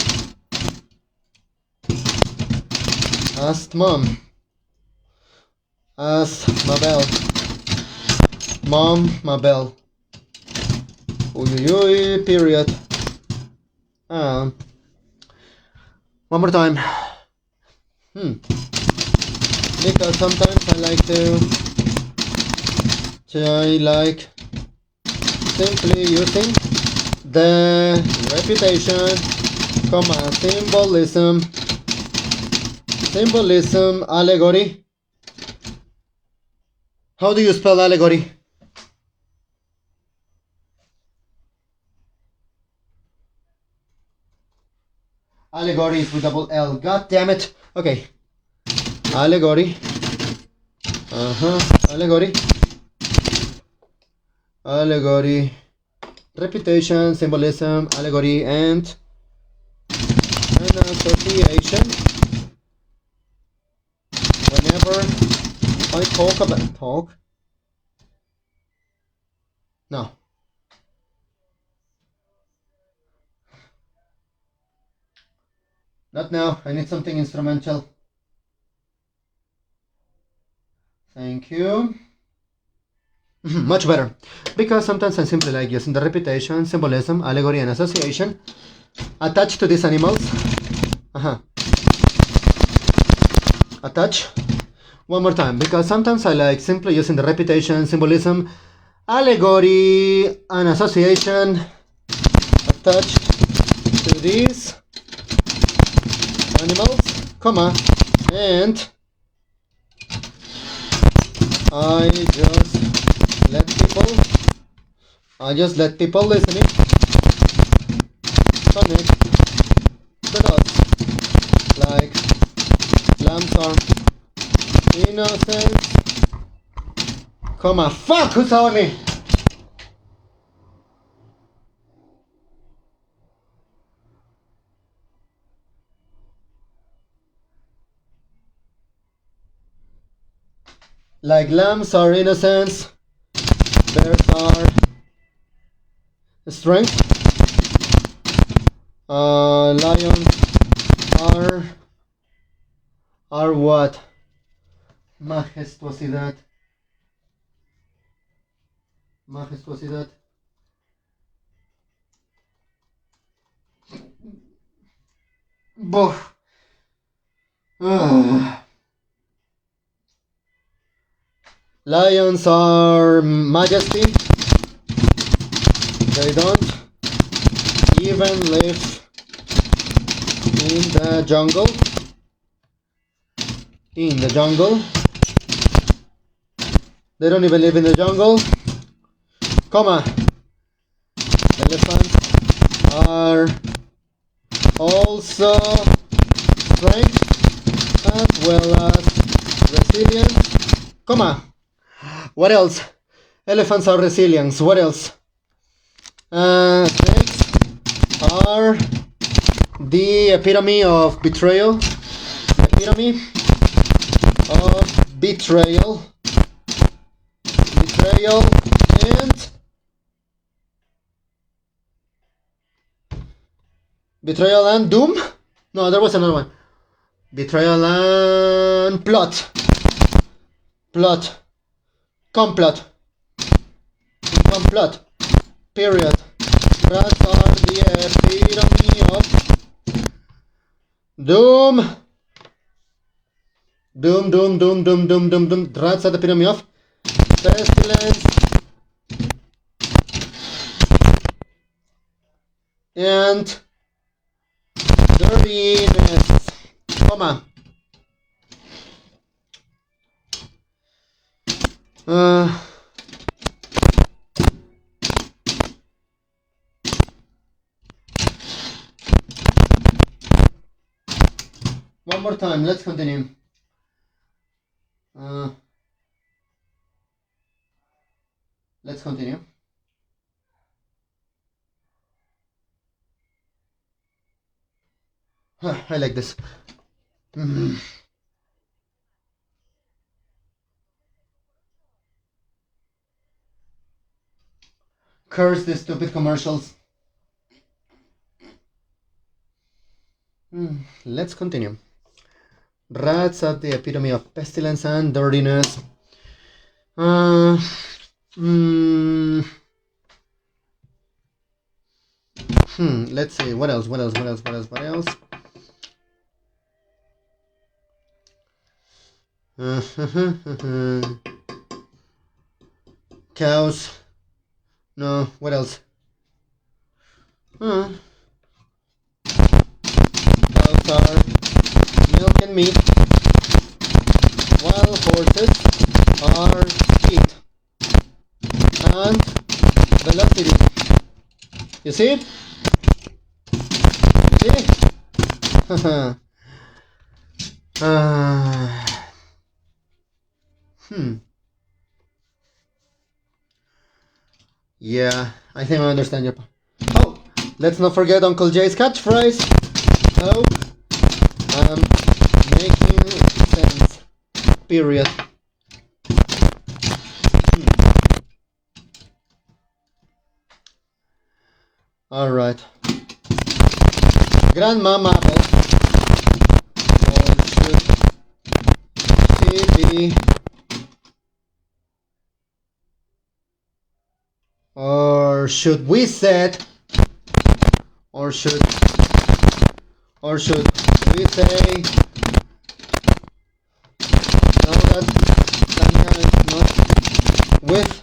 Asked mom. Asked Mabel. Mom, Mabel. Uyuyuy, period. One more time. Because sometimes I like simply using the reputation, comma, symbolism, allegory. How do you spell allegory? Allegory is with double L. God damn it. Okay. Allegory. Allegory. Allegory. Reputation, symbolism, allegory, and an association. Whenever I talk. No. Not now. I need something instrumental. Thank you. Much better. Because sometimes I simply like using the reputation, symbolism, allegory, and association attached to these animals. Attach. One more time. Because sometimes I like simply using the reputation, symbolism, allegory, and association attached to these animals, comma, and I just let people listening connect the dots, like lambs are innocent, comma, fuck, who's telling me? Like lambs are innocence, bears are strength, lions are what? Majestuosidad. Boh. Lions are majesty. They don't even live in the jungle. They don't even live in the jungle. Comma. Elephants are also strength as well as resilience. Comma. What else? Elephants are resilience. What else? Snakes are the epitome of betrayal. Epitome of betrayal. Betrayal and doom? No, there was another one. Betrayal and plot. Complot. Period. Rats are the epitome of doom. Doom. Rats are the epitome of pestilence and dirtiness, comma. One more time, let's continue. Let's continue. I like this. Curse these stupid commercials. Let's continue. Rats are the epitome of pestilence and dirtiness. Let's see. What else? Cows. No, what else? Cows are milk and meat, while horses are heat and velocity. You see it? See? Yeah, I think I understand your point. Oh, let's not forget Uncle Jay's catchphrase. Oh, I'm making sense. Period. All right. Grandma Mabel. Or should we say now that Tanya is not with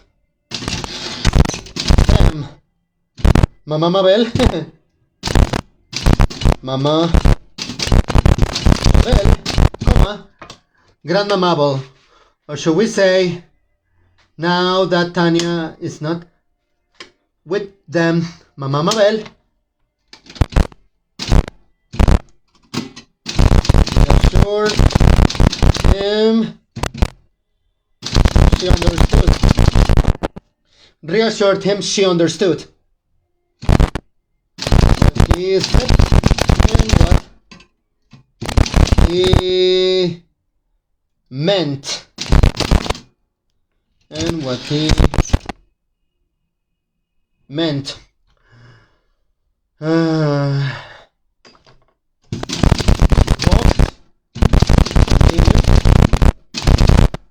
them? Mama Mabel. Mama Mabel, Grandma Mabel. Or should we say, now that Tanya is not with them, Mama Mabel. Reassured him she understood. Reassured him she understood. What he said and what he meant. And what he meant.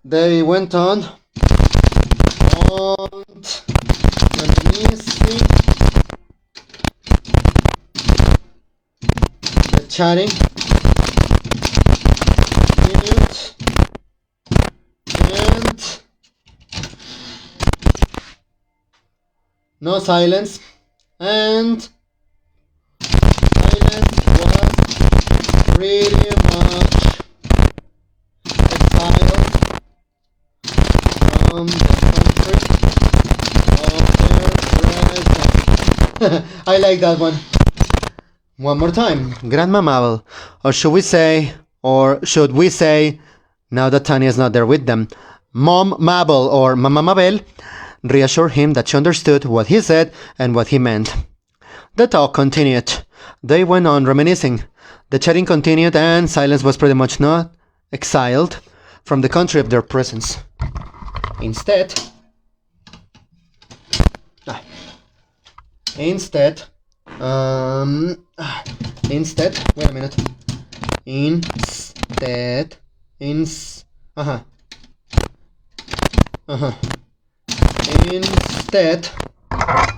They went on reminiscing, the chatting continued, and no silence, and silence was pretty much exiled from the country of their presence. I like that one. One more time. Grandma Mabel. Or should we say, now that Tanya is not there with them, Mom Mabel or Mama Mabel reassured him that she understood what he said and what he meant. The talk continued. They went on reminiscing. The chatting continued, and silence was pretty much not exiled from the country of their presence. Instead, wait a minute. Instead,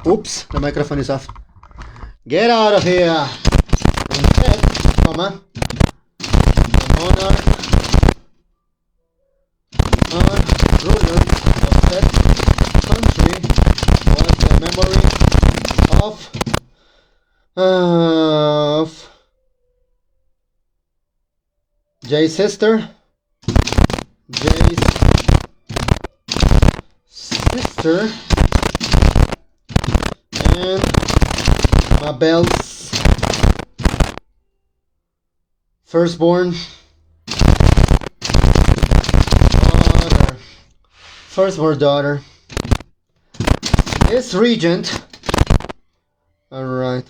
oops, the microphone is off. Get out of here. Instead, the monarch and ruler of that country was the memory of Jay's sister, and Mabel's firstborn daughter. This regent, alright,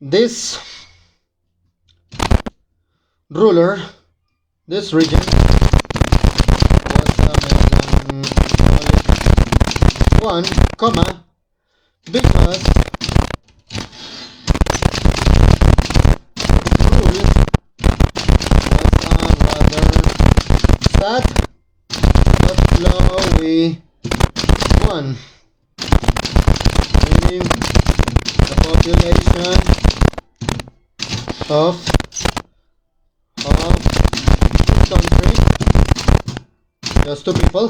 this ruler. This region was one, comma, because rule was a rather sad but flowy one, meaning the population of country, just two people,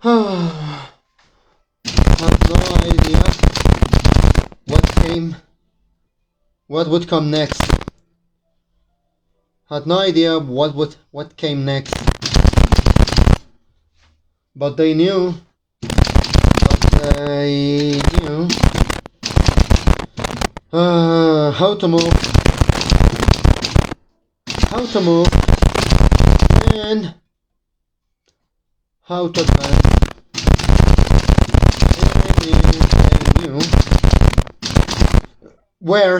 have no idea what would come next. Had no idea what came next, but they knew how to move and how to advance. They knew where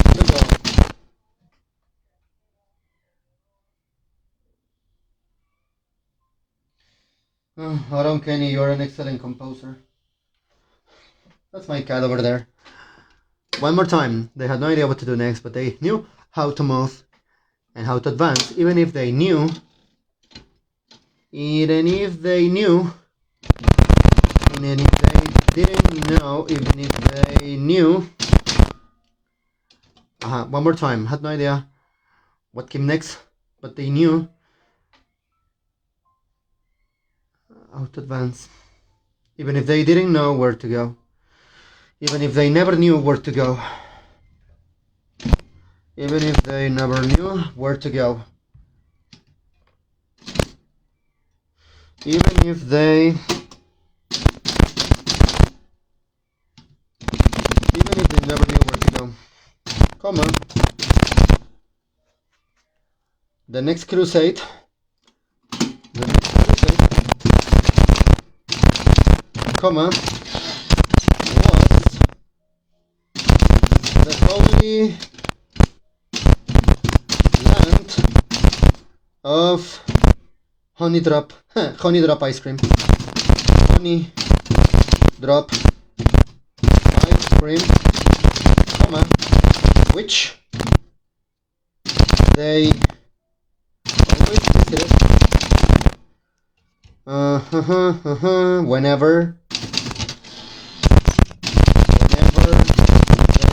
to go. Aram Kenny, you're an excellent composer. That's my cat over there. One more time. They had no idea what to do next, but they knew how to move and how to advance, even if they knew, even if they didn't know, even if they knew. One more time. Had no idea what came next, but they knew how to advance, even if they didn't know where to go, even if they never knew where to go, even if they never knew where to go, even if they never knew where to go. Come on. The next crusade, comma, was the holy land of honey drop ice cream. Honey drop ice cream, comma, which they always visited whenever they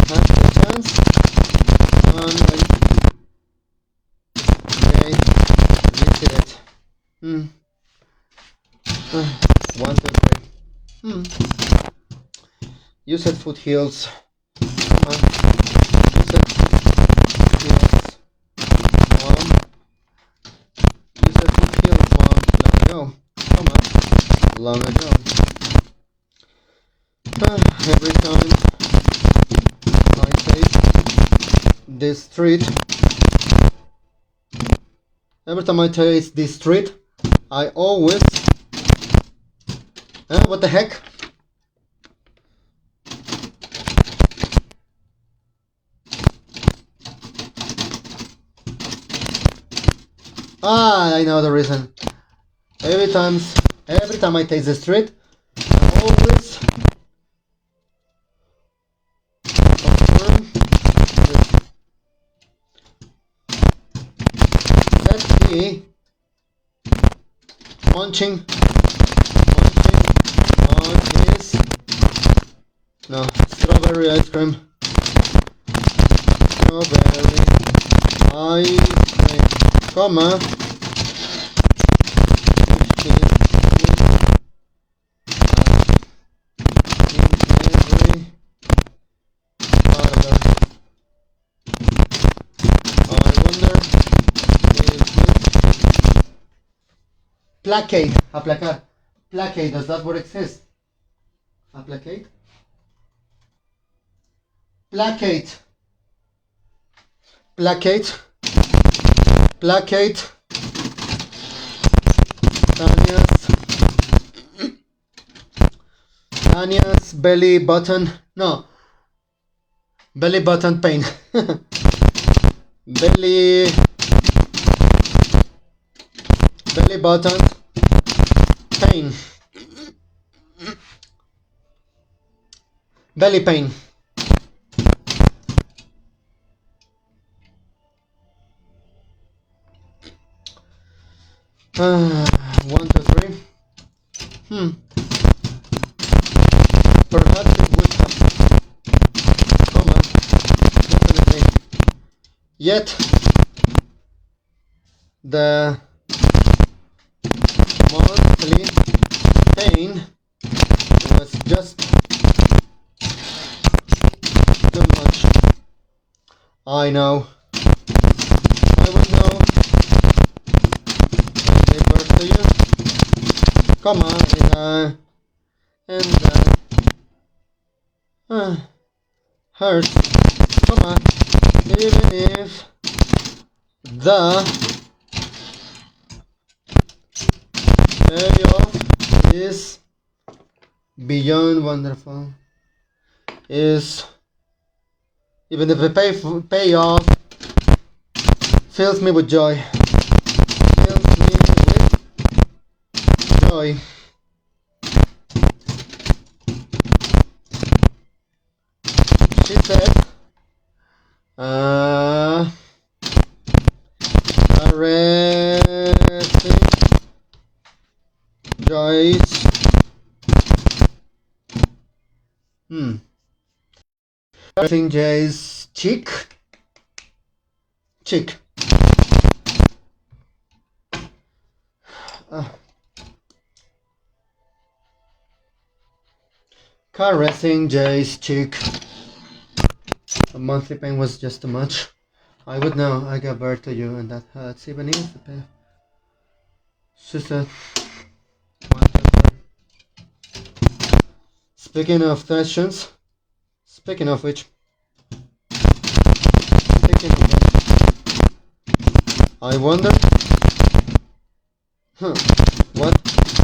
had the chance, and they visited. 1, 2, 3. You said foothills. Come on. You said foothills. Mom. You said foothills, Mom. Long ago. Come on. Long ago. Every time I take this street, I always. What the heck? I know the reason. Every time I take the street, I always confirm this. Let's see. Munching on his strawberry ice cream. Strawberry ice cream, comma, placate, aplacar. Placate, does that word exist? Aplacate? Placate. Placate. Placate. Tanya's belly button. No. Belly button pain. belly button pain. Belly pain. One, two, three. Perhaps it would have, comma, definitely. Yet, the monthly pain was just too much. I know. I would know. I gave birth to you. Come on, hurts. Come on. Even if the payoff is beyond wonderful. Is even if the payoff fills me with joy. Fills me with joy. She said, arresting Joyce. Arresting Joyce cheek. Caressing Jay's cheek. The monthly pain was just too much. I would know. I gave birth to you, and that hurts even if the pain. She said, speaking of tensions, speaking of which, I wonder, what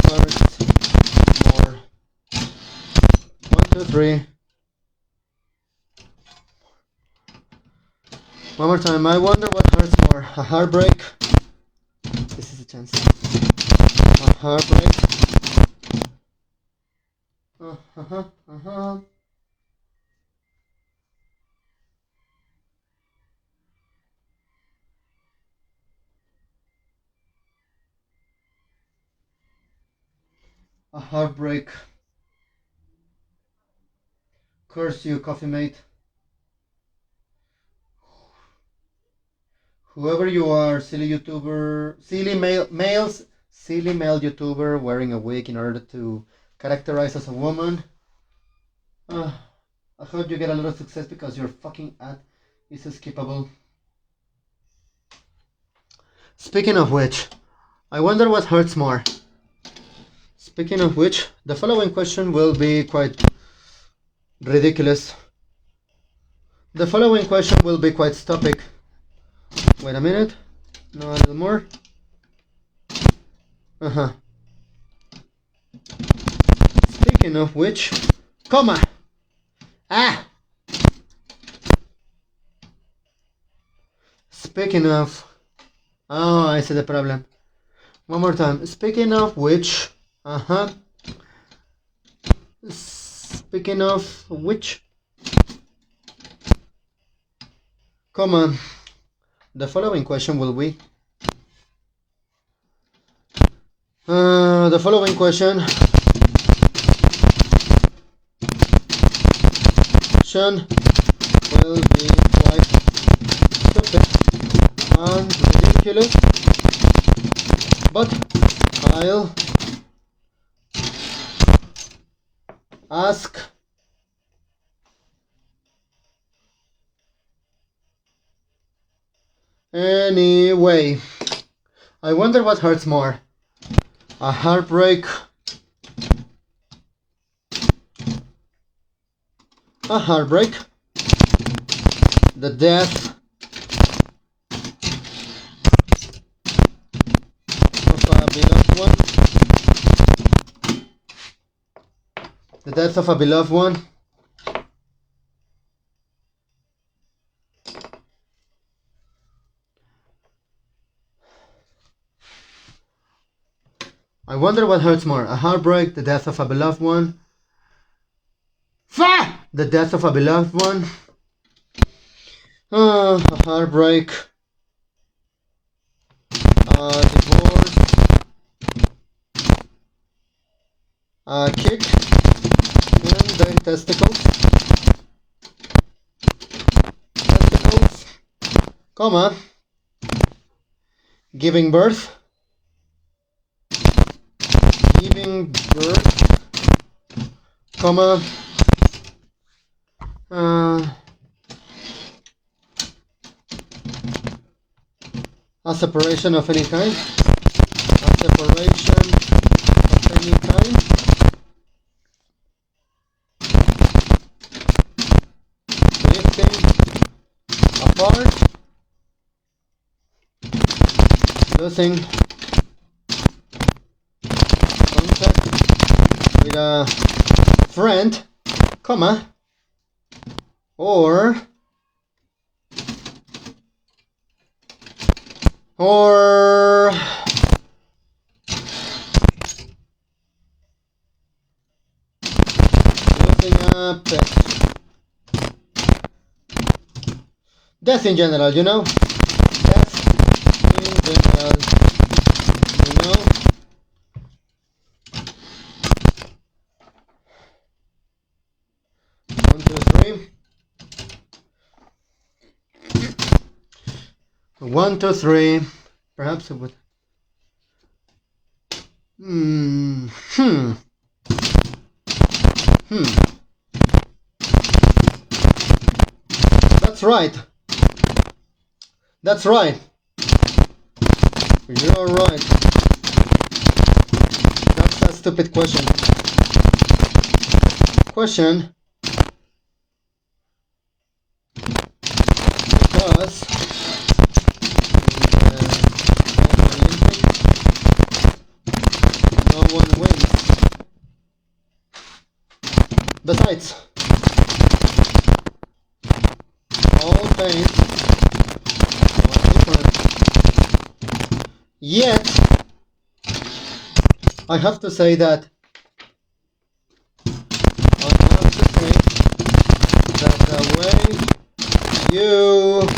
hurts more? 1, 2, 3. One more time. I wonder what hurts more. A heartbreak. This is a chance. A heartbreak. A heartbreak. Curse you, coffee mate. Whoever you are, silly YouTuber, silly male YouTuber wearing a wig in order to characterize as a woman. I hope you get a lot of success because your fucking ad is skippable. Speaking of which, I wonder what hurts more. Speaking of which, the following question will be quite ridiculous. The following question will be quite topic. Wait a minute. No, a little more. Speaking of which, comma. Speaking of. Oh, I see the problem. One more time. Speaking of which. Speaking of which. Come on. The following question will be. The following question. Will be quite stupid and ridiculous, but I'll ask anyway. I wonder what hurts more. A heartbreak, the death of a beloved one, I wonder what hurts more, a heartbreak, the death of a beloved one. The death of a beloved one. A heartbreak. A divorce. A kick. And the testicles. Testicles. Comma. Giving birth. Giving birth. Comma. A separation of any kind. A separation of any kind. Drifting apart. Losing contact with a friend, comma, or losing a pet. Death in general, you know? Death in general, you know? One, two, three. 1, 2, 3. Perhaps it would. That's right. That's right. You're right. That's a stupid question. Because no one wins. Besides, all pains are different. Yet, I have to say that the way you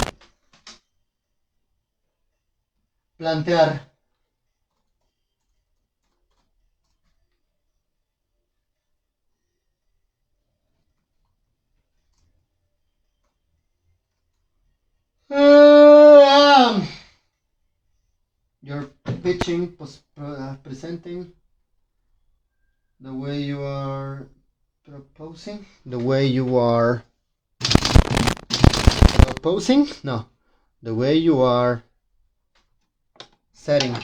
plantear you're pitching, presenting, the way you are proposing, the way you are proposing, no, the way you are setting,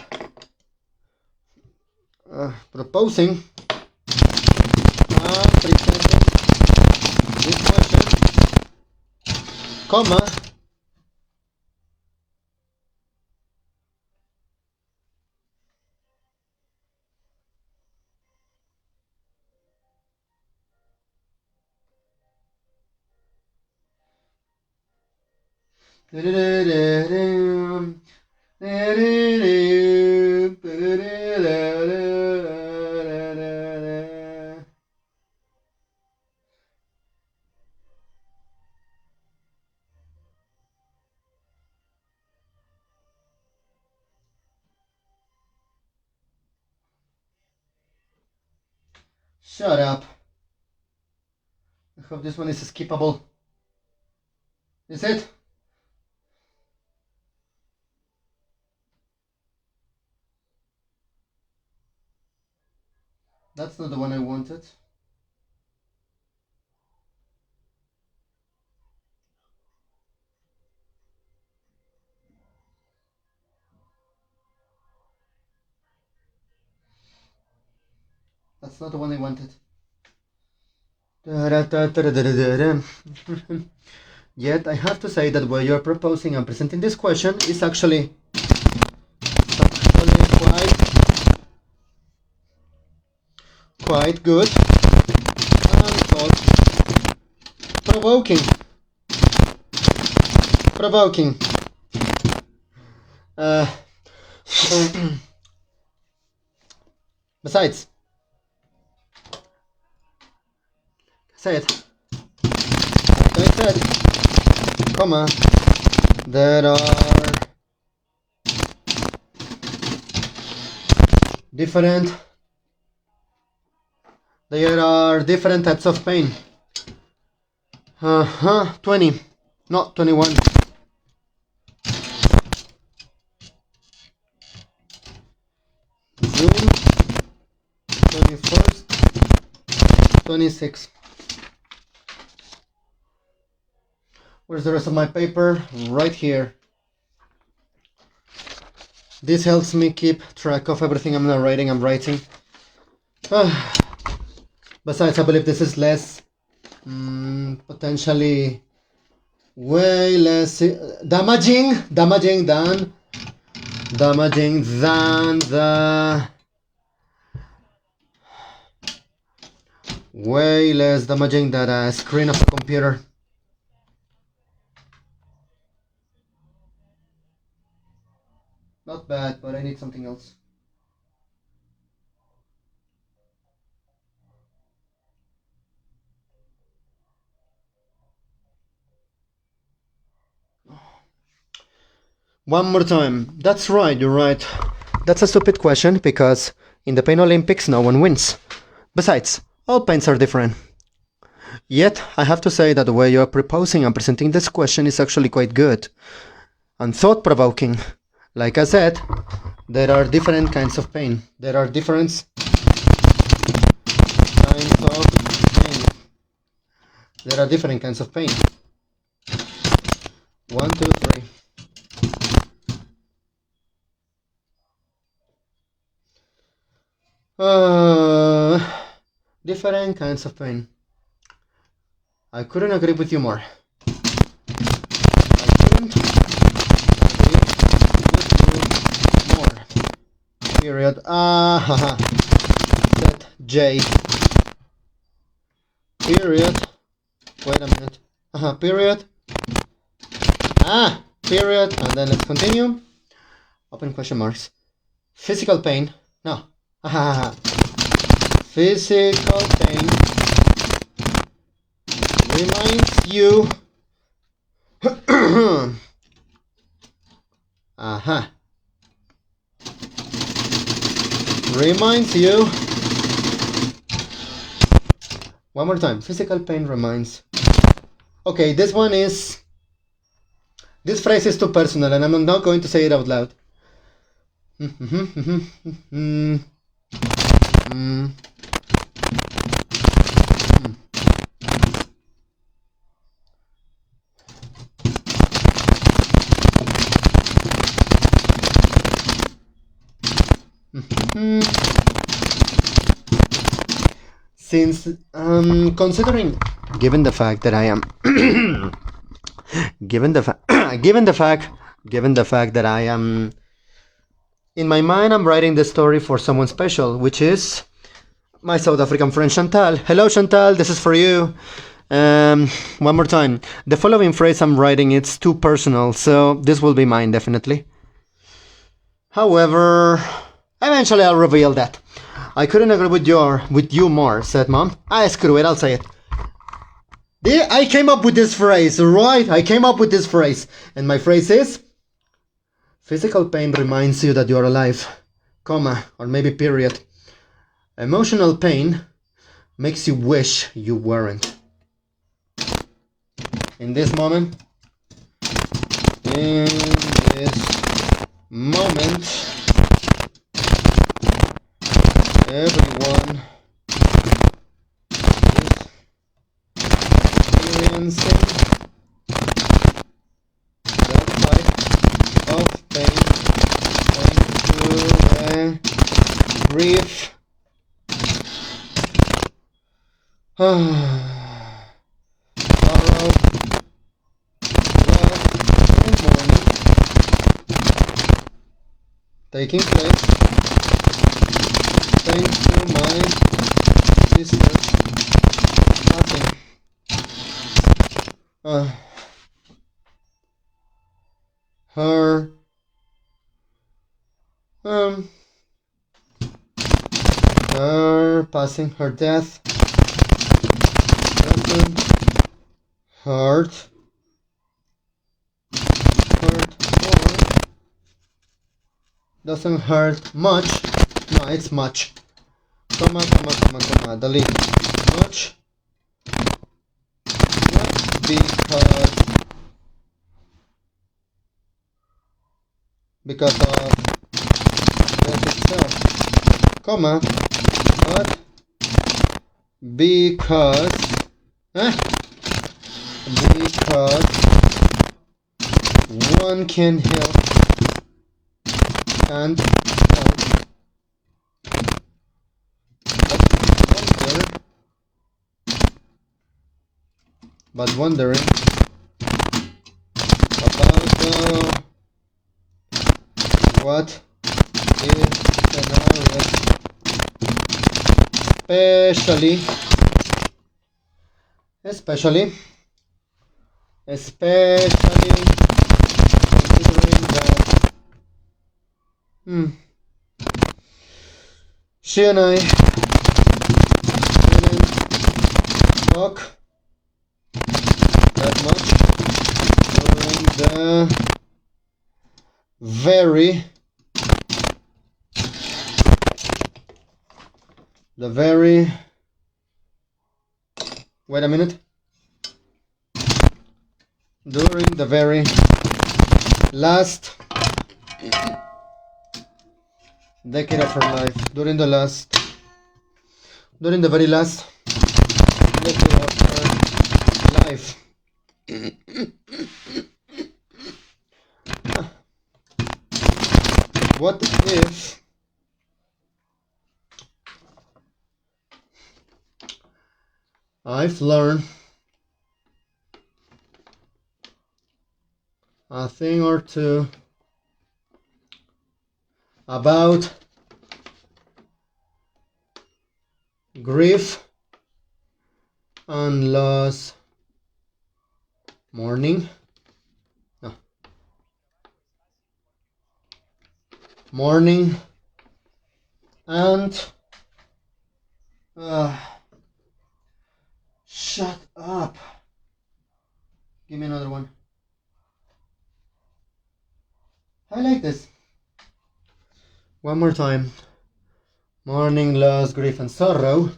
proposing, presenting this question, comma, shut up. I hope this one is skippable. Is it? That's not the one I wanted. That's not the one I wanted. Yet I have to say that when you're proposing and presenting this question is actually quite good and thought provoking. Besides, say it. I said, comma, there are different types of pain. 20, not 21. June 21st, 26. Where's the rest of my paper? Right here. This helps me keep track of everything I'm narrating, I'm writing. Besides, I believe this is less, potentially way less damaging than the way less damaging than a screen of a computer. Not bad, but I need something else. One more time. That's right, you're right. That's a stupid question because in the Pain Olympics no one wins. Besides, all pains are different. Yet, I have to say that the way you are proposing and presenting this question is actually quite good and thought-provoking. Like I said, there are different kinds of pain. There are different kinds of pain. There are different kinds of pain. 1, 2, 3. Different kinds of pain. I couldn't agree with you more. Period. Set J. Period. Wait a minute. Period. Period. And then let's continue. Open question marks. Physical pain. No. Physical pain reminds you. Reminds you. One more time. Physical pain reminds. Okay, this phrase is too personal and I'm not going to say it out loud. Since considering, given the fact that I am given the fact that I am in my mind, I'm writing the story for someone special, which is my South African friend Chantal. Hello Chantal, this is for you. One more time. The following phrase I'm writing, it's too personal, so this will be mine definitely. However, eventually I'll reveal that. I couldn't agree with you more, said Mom. Screw it, I'll say it. I came up with this phrase, right? I came up with this phrase. And my phrase is, physical pain reminds you that you're alive, comma, or maybe period. Emotional pain makes you wish you weren't. In this moment, everyone is experiencing that type of pain through grief. Sorrow, love, and mourning taking place thanks to my sister's passing. passing her death doesn't hurt more, doesn't hurt much. No, it's much. Comma, delete. Much. Because of death itself. Comma. But because one can't help but wondering about what is scenario, especially considering that she and I didn't talk that much during the very wait a minute, during the very last decade of her life, during the very last decade of her life. What if I've learned a thing or two about grief and loss, mourning and shut up. Give me another one. I like this. One more time. Mourning, loss, grief, and sorrow.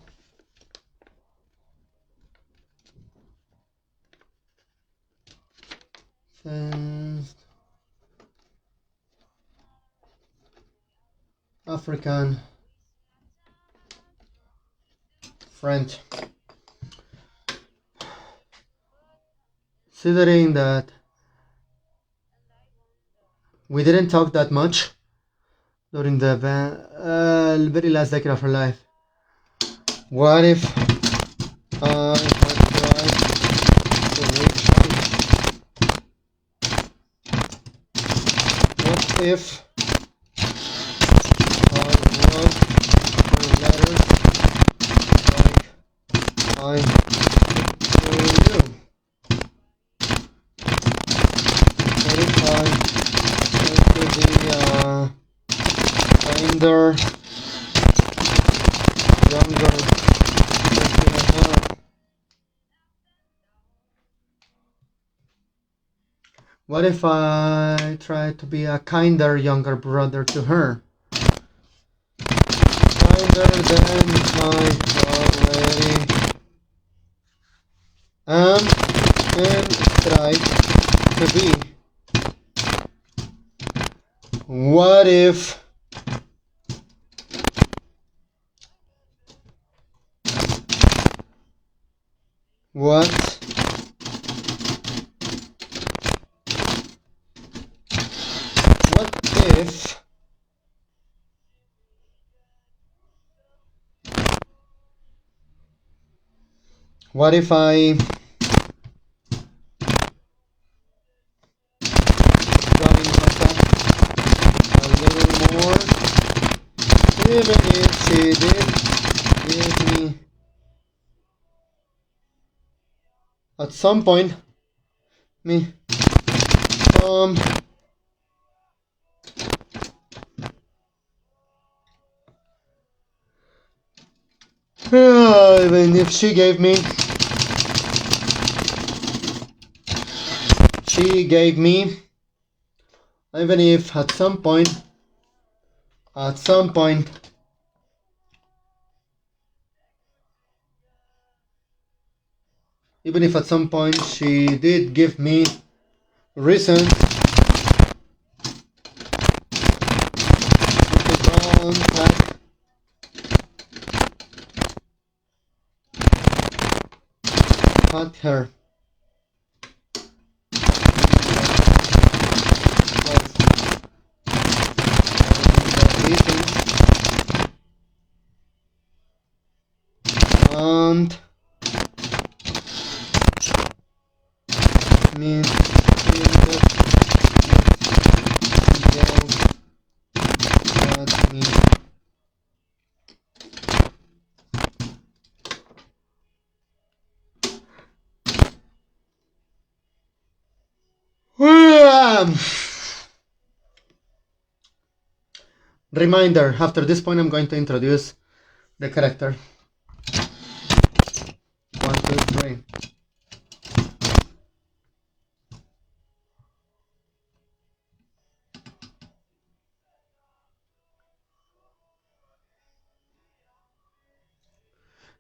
African French. Considering that we didn't talk that much during the very last decade of her life, what if I had tried to reach out? What if I wrote her letters like I do you? What if I went to the kinder, younger version of her? What if I tried to be a kinder younger brother to her? Kinder than I already am and try to be. What if what if I loving myself a little more, even if she did give me at some point some Even if she gave me even if at some point she did give me reason to cut her. And means reminder, after this point I'm going to introduce the character. 1, 2, 3.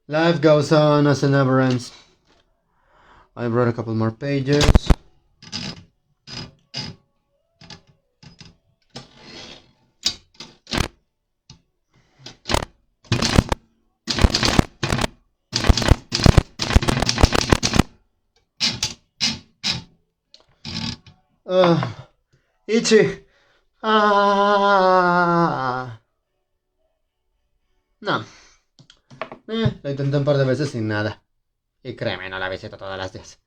Life goes on as it never ends. I wrote a couple more pages. Ichi. No. Lo intenté un par de veces sin nada. Y créeme, no la visito todos los días.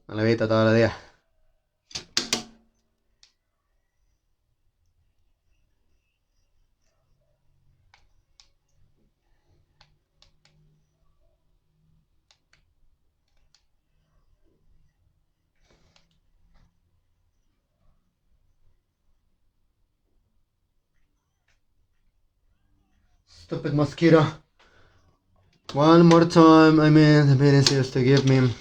No la visito todos los días. Stupid mosquito. One more time. I mean, the meetings used to give me.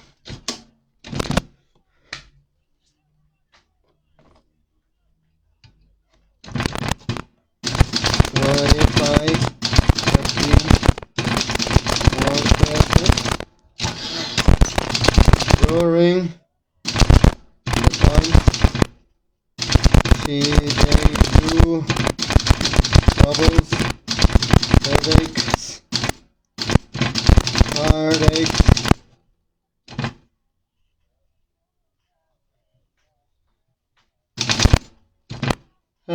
What if I have been more present during the time she gave you troubles, headaches, heartaches,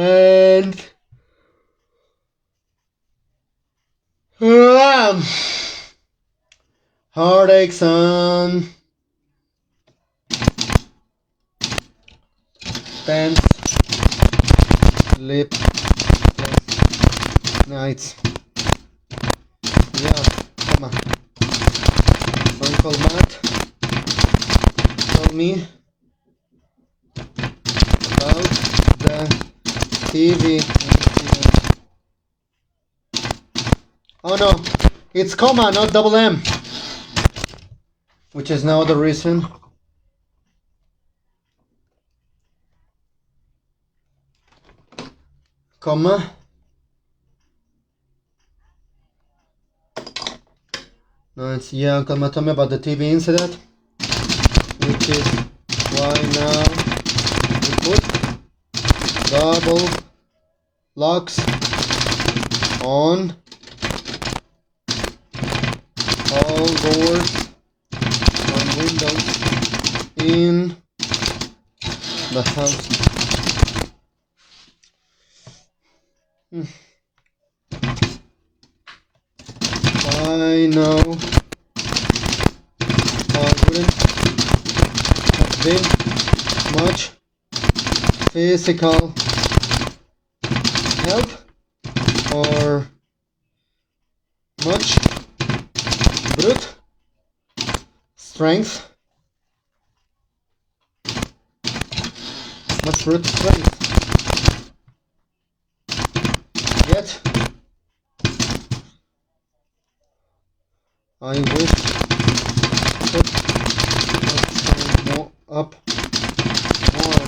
and heartaches and tense sleepless nights. Yeah, come on. Uncle Matt told me about the TV incident. Oh no, it's comma, not double M. Which is now the reason comma. No, it's yeah, Uncle Matt told me about the TV incident, which is why now we put double locks on all doors and windows in the house. I know I wouldn't have been much physical help or much brute strength. Yet I wish could turn more up more.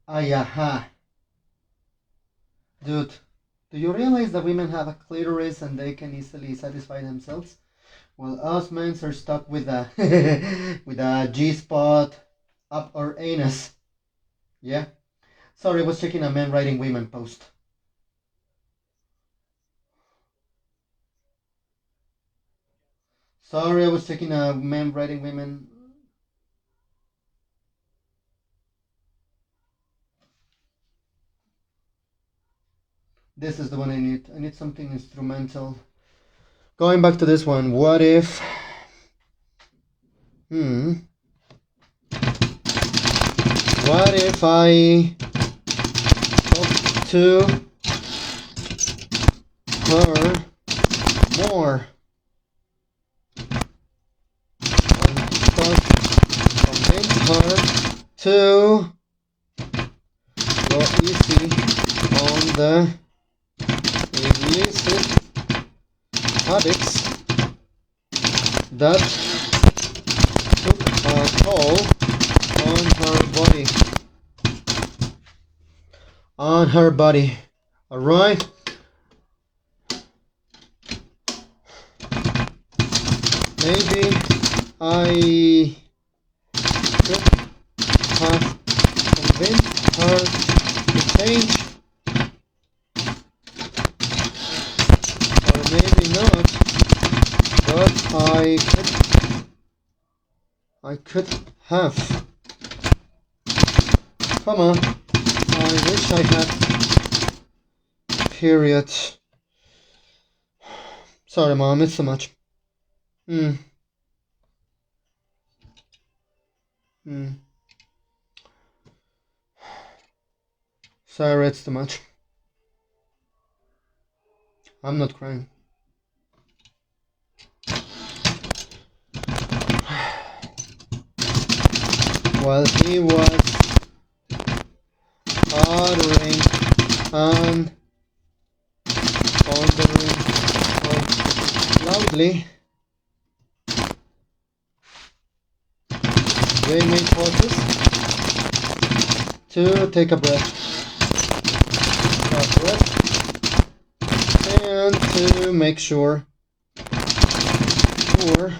Ayaha. Dude, do you realize that women have a clitoris and they can easily satisfy themselves? While us men are stuck with a with a G spot up our anus. Yeah. Sorry, I was checking a men writing women post. Sorry, I was checking a men writing women. This is the one I need. I need something instrumental. Going back to this one, what if... What if I talk to her more? And start convince her to go easy on the illicit habits that took a toll on her body. Alright? Maybe I could have convinced her to change, or maybe not, but I could have. Come on, I wish I had. Period. Sorry, Mom, it's too much. Sorry, it's too much. I'm not crying. While he was uttering and pondering loudly, they made pauses to take a breath. And to make sure his words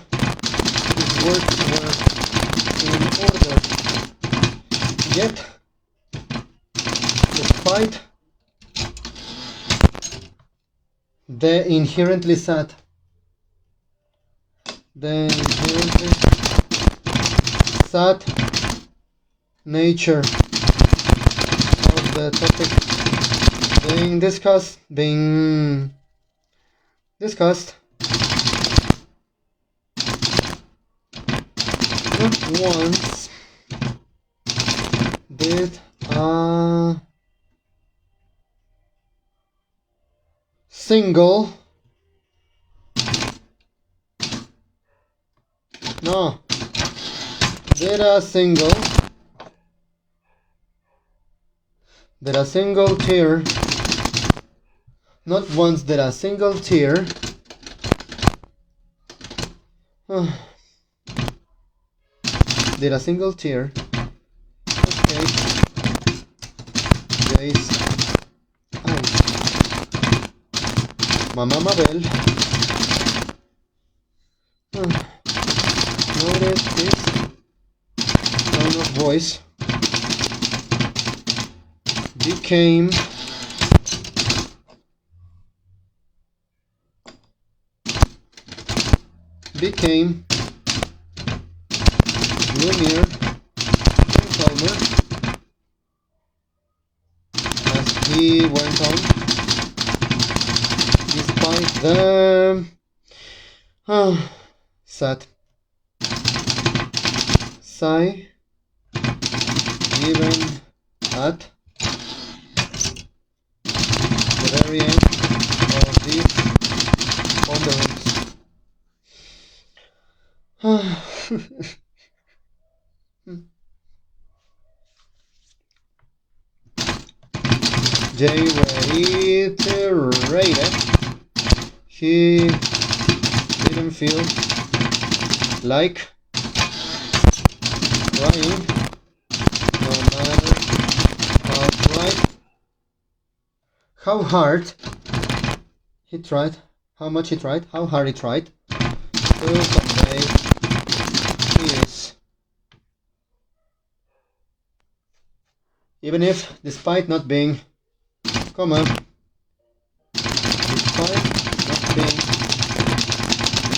were in order. Yet, despite the inherently sad nature of the topic being discussed, not once did a single tear, not once did a single tear escape Mamá Mabel noted this tone of voice became gloomier and calmer he went on despite the sad sigh given at the very end of these ponderings. Jay reiterated he didn't feel like crying no matter how hard he tried, how much he tried, how hard he tried to convey his, even if, despite not being, despite not being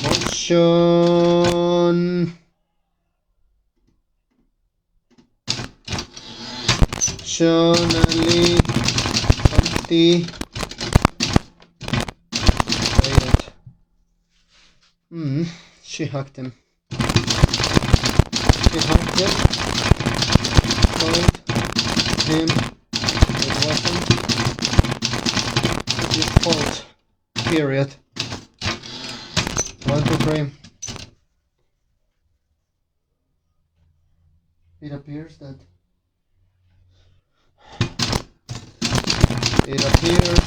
emotionally she hugged him. Told him it wasn't his fault. Period. 1, 2, 3. It appears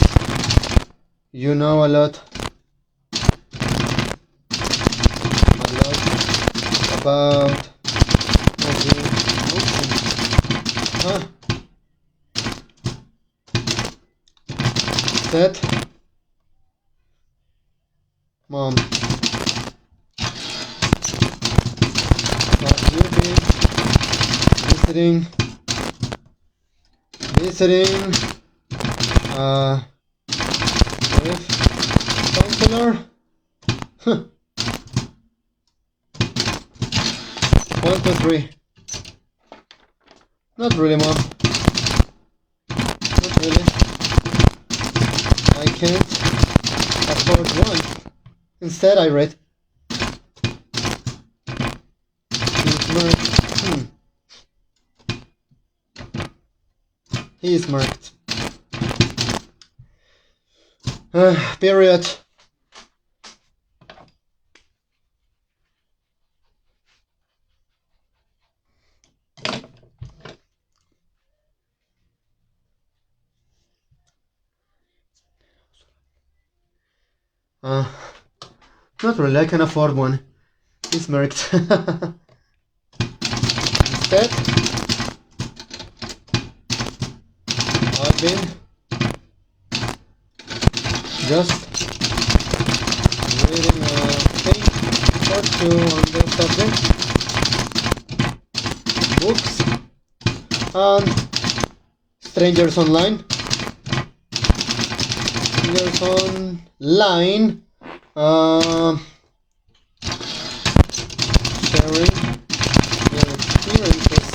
you know a lot about that Mom, have you been visiting with counselor? 1, 2, 3. Not really, Mom. Not really. I can't afford one. Instead, I read. He is marked. Period. Not really, I can afford one. He's marked. Instead, I've been just reading a thing or two on the subject. Books and Strangers Online. Sharing their experiences.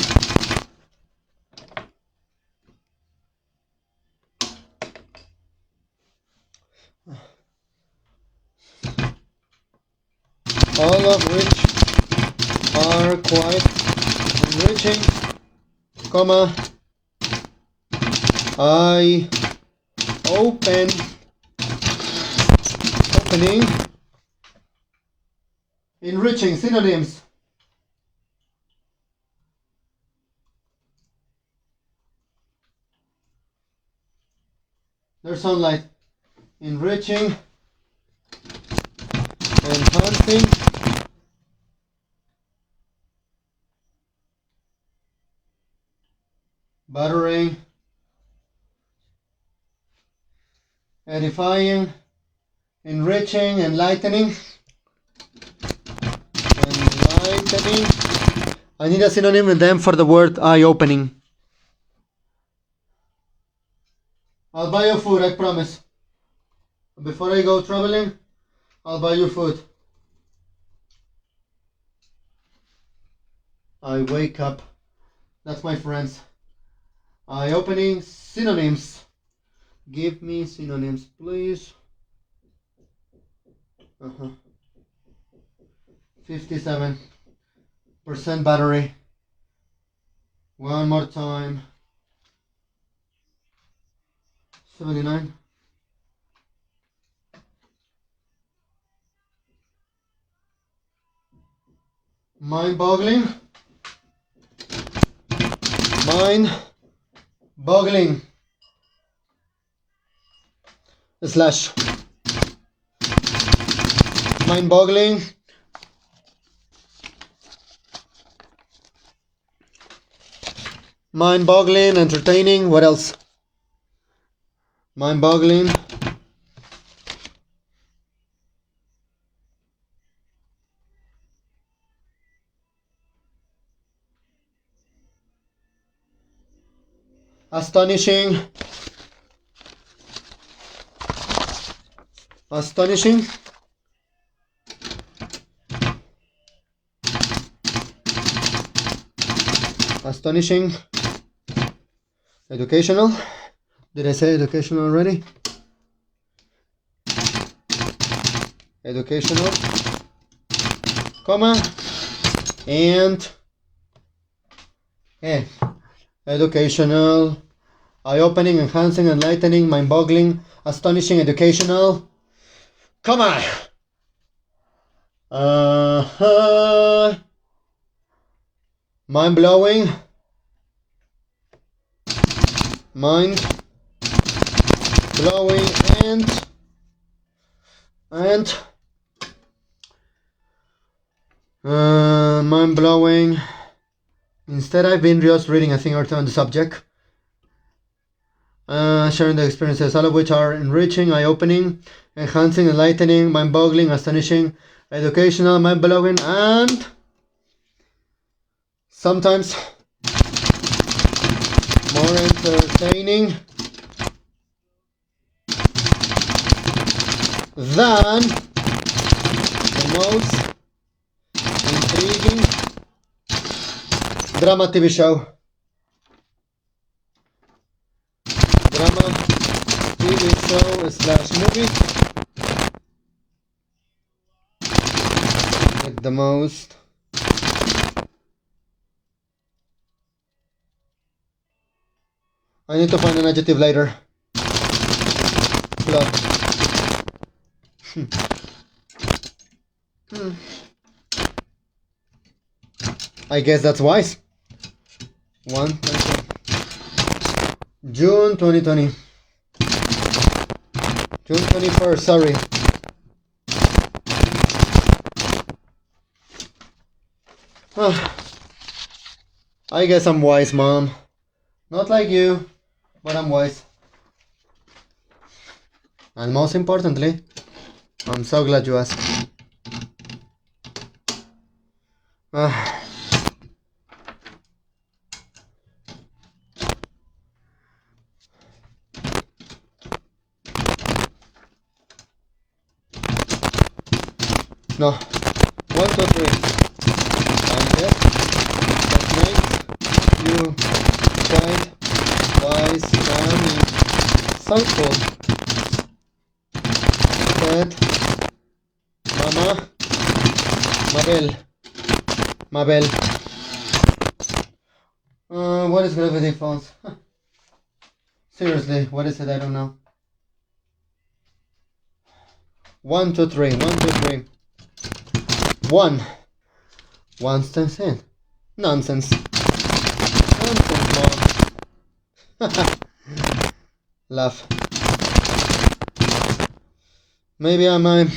All of which are quite enriching, opening, enriching synonyms. There's sunlight. Enriching, enhancing, buttering, edifying, enriching, enlightening. I need a synonym and then for the word eye-opening. I'll buy your food, I promise. Before I go traveling, I'll buy your food. I wake up. That's my friends. Eye-opening synonyms. Give me synonyms, please. 57% battery. One more time. 79. Mind-boggling. Mind-boggling. Slash. Mind-boggling. Mind-boggling, entertaining. What else? Mind-boggling. Astonishing. Astonishing. Astonishing. Educational. Did I say educational already? Educational, comma, and educational, eye-opening, enhancing, enlightening, mind-boggling, astonishing, educational, comma, mind-blowing, mind-blowing, and mind-blowing. Instead, I've been just reading a thing or two on the subject, sharing the experiences, all of which are enriching, eye-opening, enhancing, enlightening, mind-boggling, astonishing, educational, mind-blowing, and sometimes more entertaining than the most intriguing drama TV show. Drama TV show slash movie with the most I need to find an adjective later. Plot. I guess that's wise. June 2020. June 21st, sorry. I guess I'm wise, Mom. Not like you, but I'm wise. And most importantly, I'm so glad you asked. No. 1, 2, 3. And yes, that's nice. You tried wise and insightful. Said Mama Mabel. What is gravity falls? Seriously, what is it? I don't know. 1, 2, 3. 1, 2, 3. 1 stands in. Nonsense, Mom. Laugh. Maybe I am.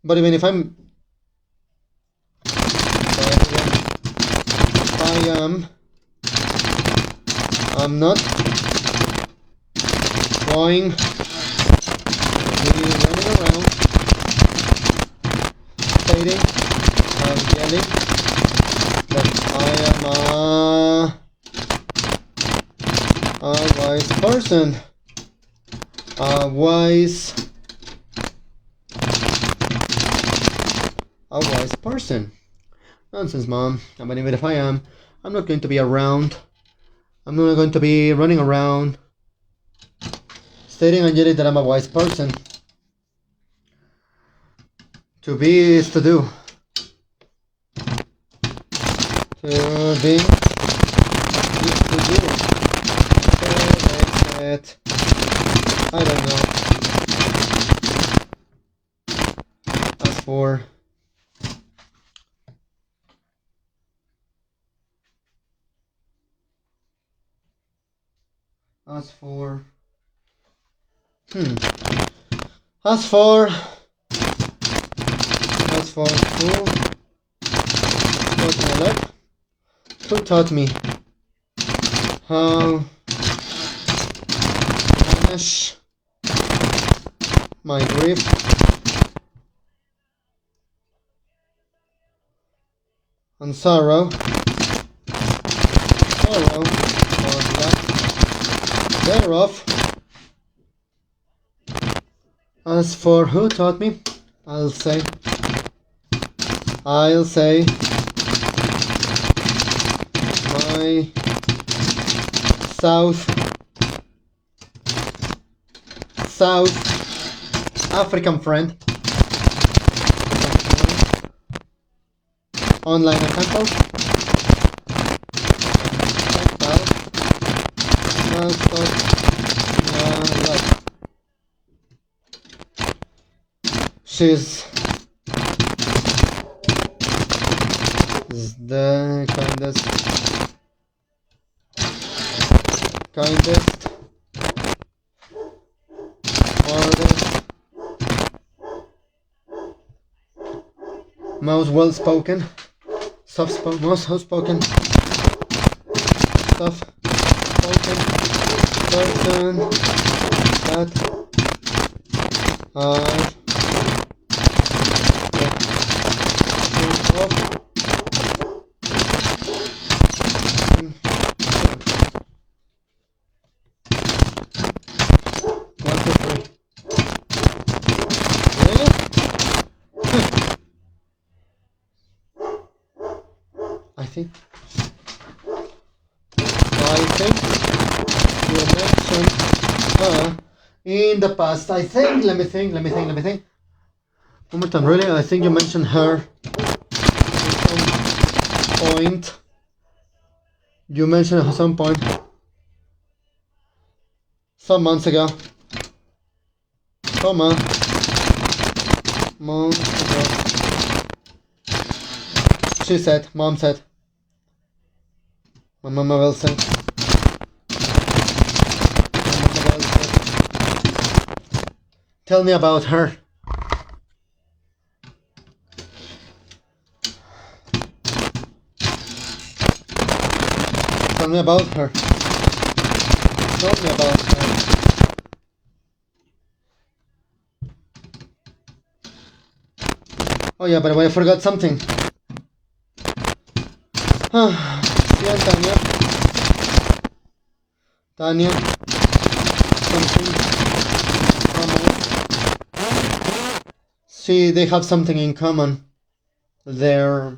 But even if I'm not going to be running around stating and yelling that I am a wise person. A wise person. Nonsense, Mom. And even if I am, I'm not going to be around. I'm not going to be running around stating on Yeti that I'm a wise person. To be is to do. To be is to do. I don't know. As for As for As for who taught me how to manage my grief and sorrow or lack thereof. As for who taught me, I'll say my South African friend, online account, she's the kindest, hardest, most well-spoken, most outspoken, soft-spoken person that I think you mentioned her in the past. Let me think. One more time, really? I think you mentioned her at some point. You mentioned her at some point. Some months ago. Months ago. Mom said. My mama will say. Tell me about her. Tell me about her. Oh yeah, by the way, I forgot something. Yeah, Tanya. Something. See, they have something in common. They're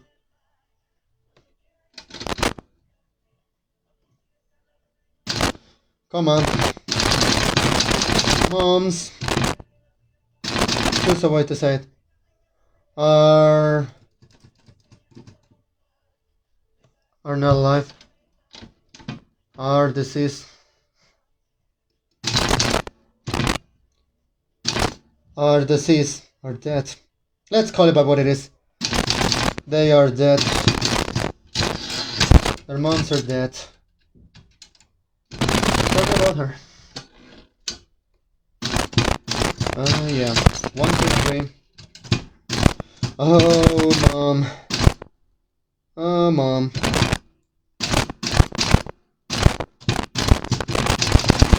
come on. Moms. There's a way to say it. Are not alive. Are deceased. Are deceased. Are dead. Let's call it by what it is. They are dead. Their moms are dead. Tell me about her. Oh yeah. 1, 2, 3. Oh mom. Oh mom.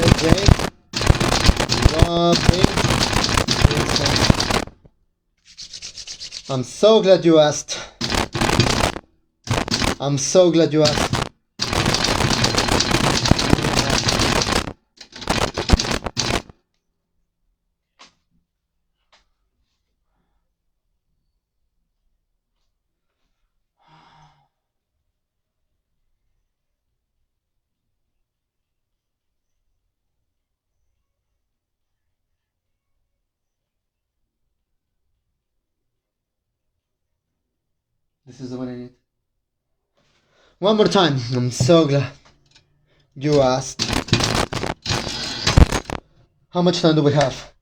Okay. I'm so glad you asked. This is the one I need. One more time. I'm so glad you asked. How much time do we have?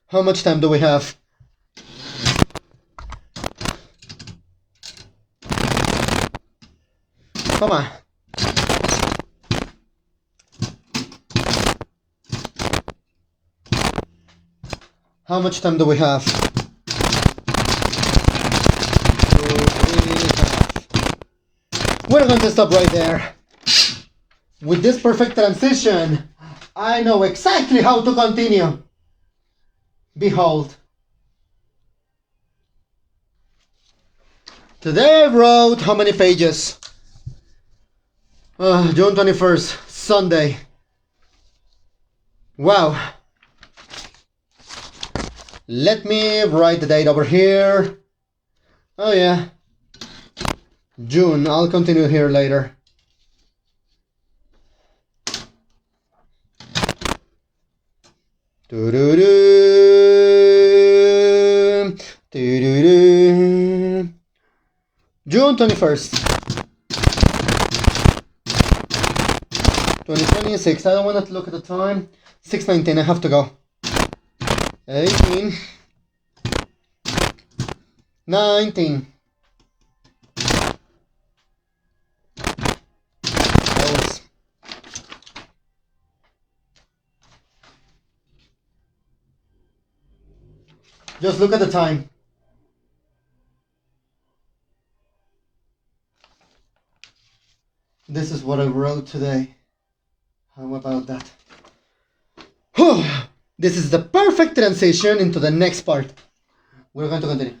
How much time do we have? Come on. How much time do we have? We're going to stop right there. With this perfect transition, I know exactly how to continue. Behold. Today I wrote how many pages? June 21st, Sunday. Wow. Let me write the date over here. Oh yeah. June. I'll continue here later. June 21st. 2026. I don't want to look at the time. 6:19. I have to go. 18. 19. Just look at the time. This is what I wrote today. How about that? This is the perfect transition into the next part. We're going to continue.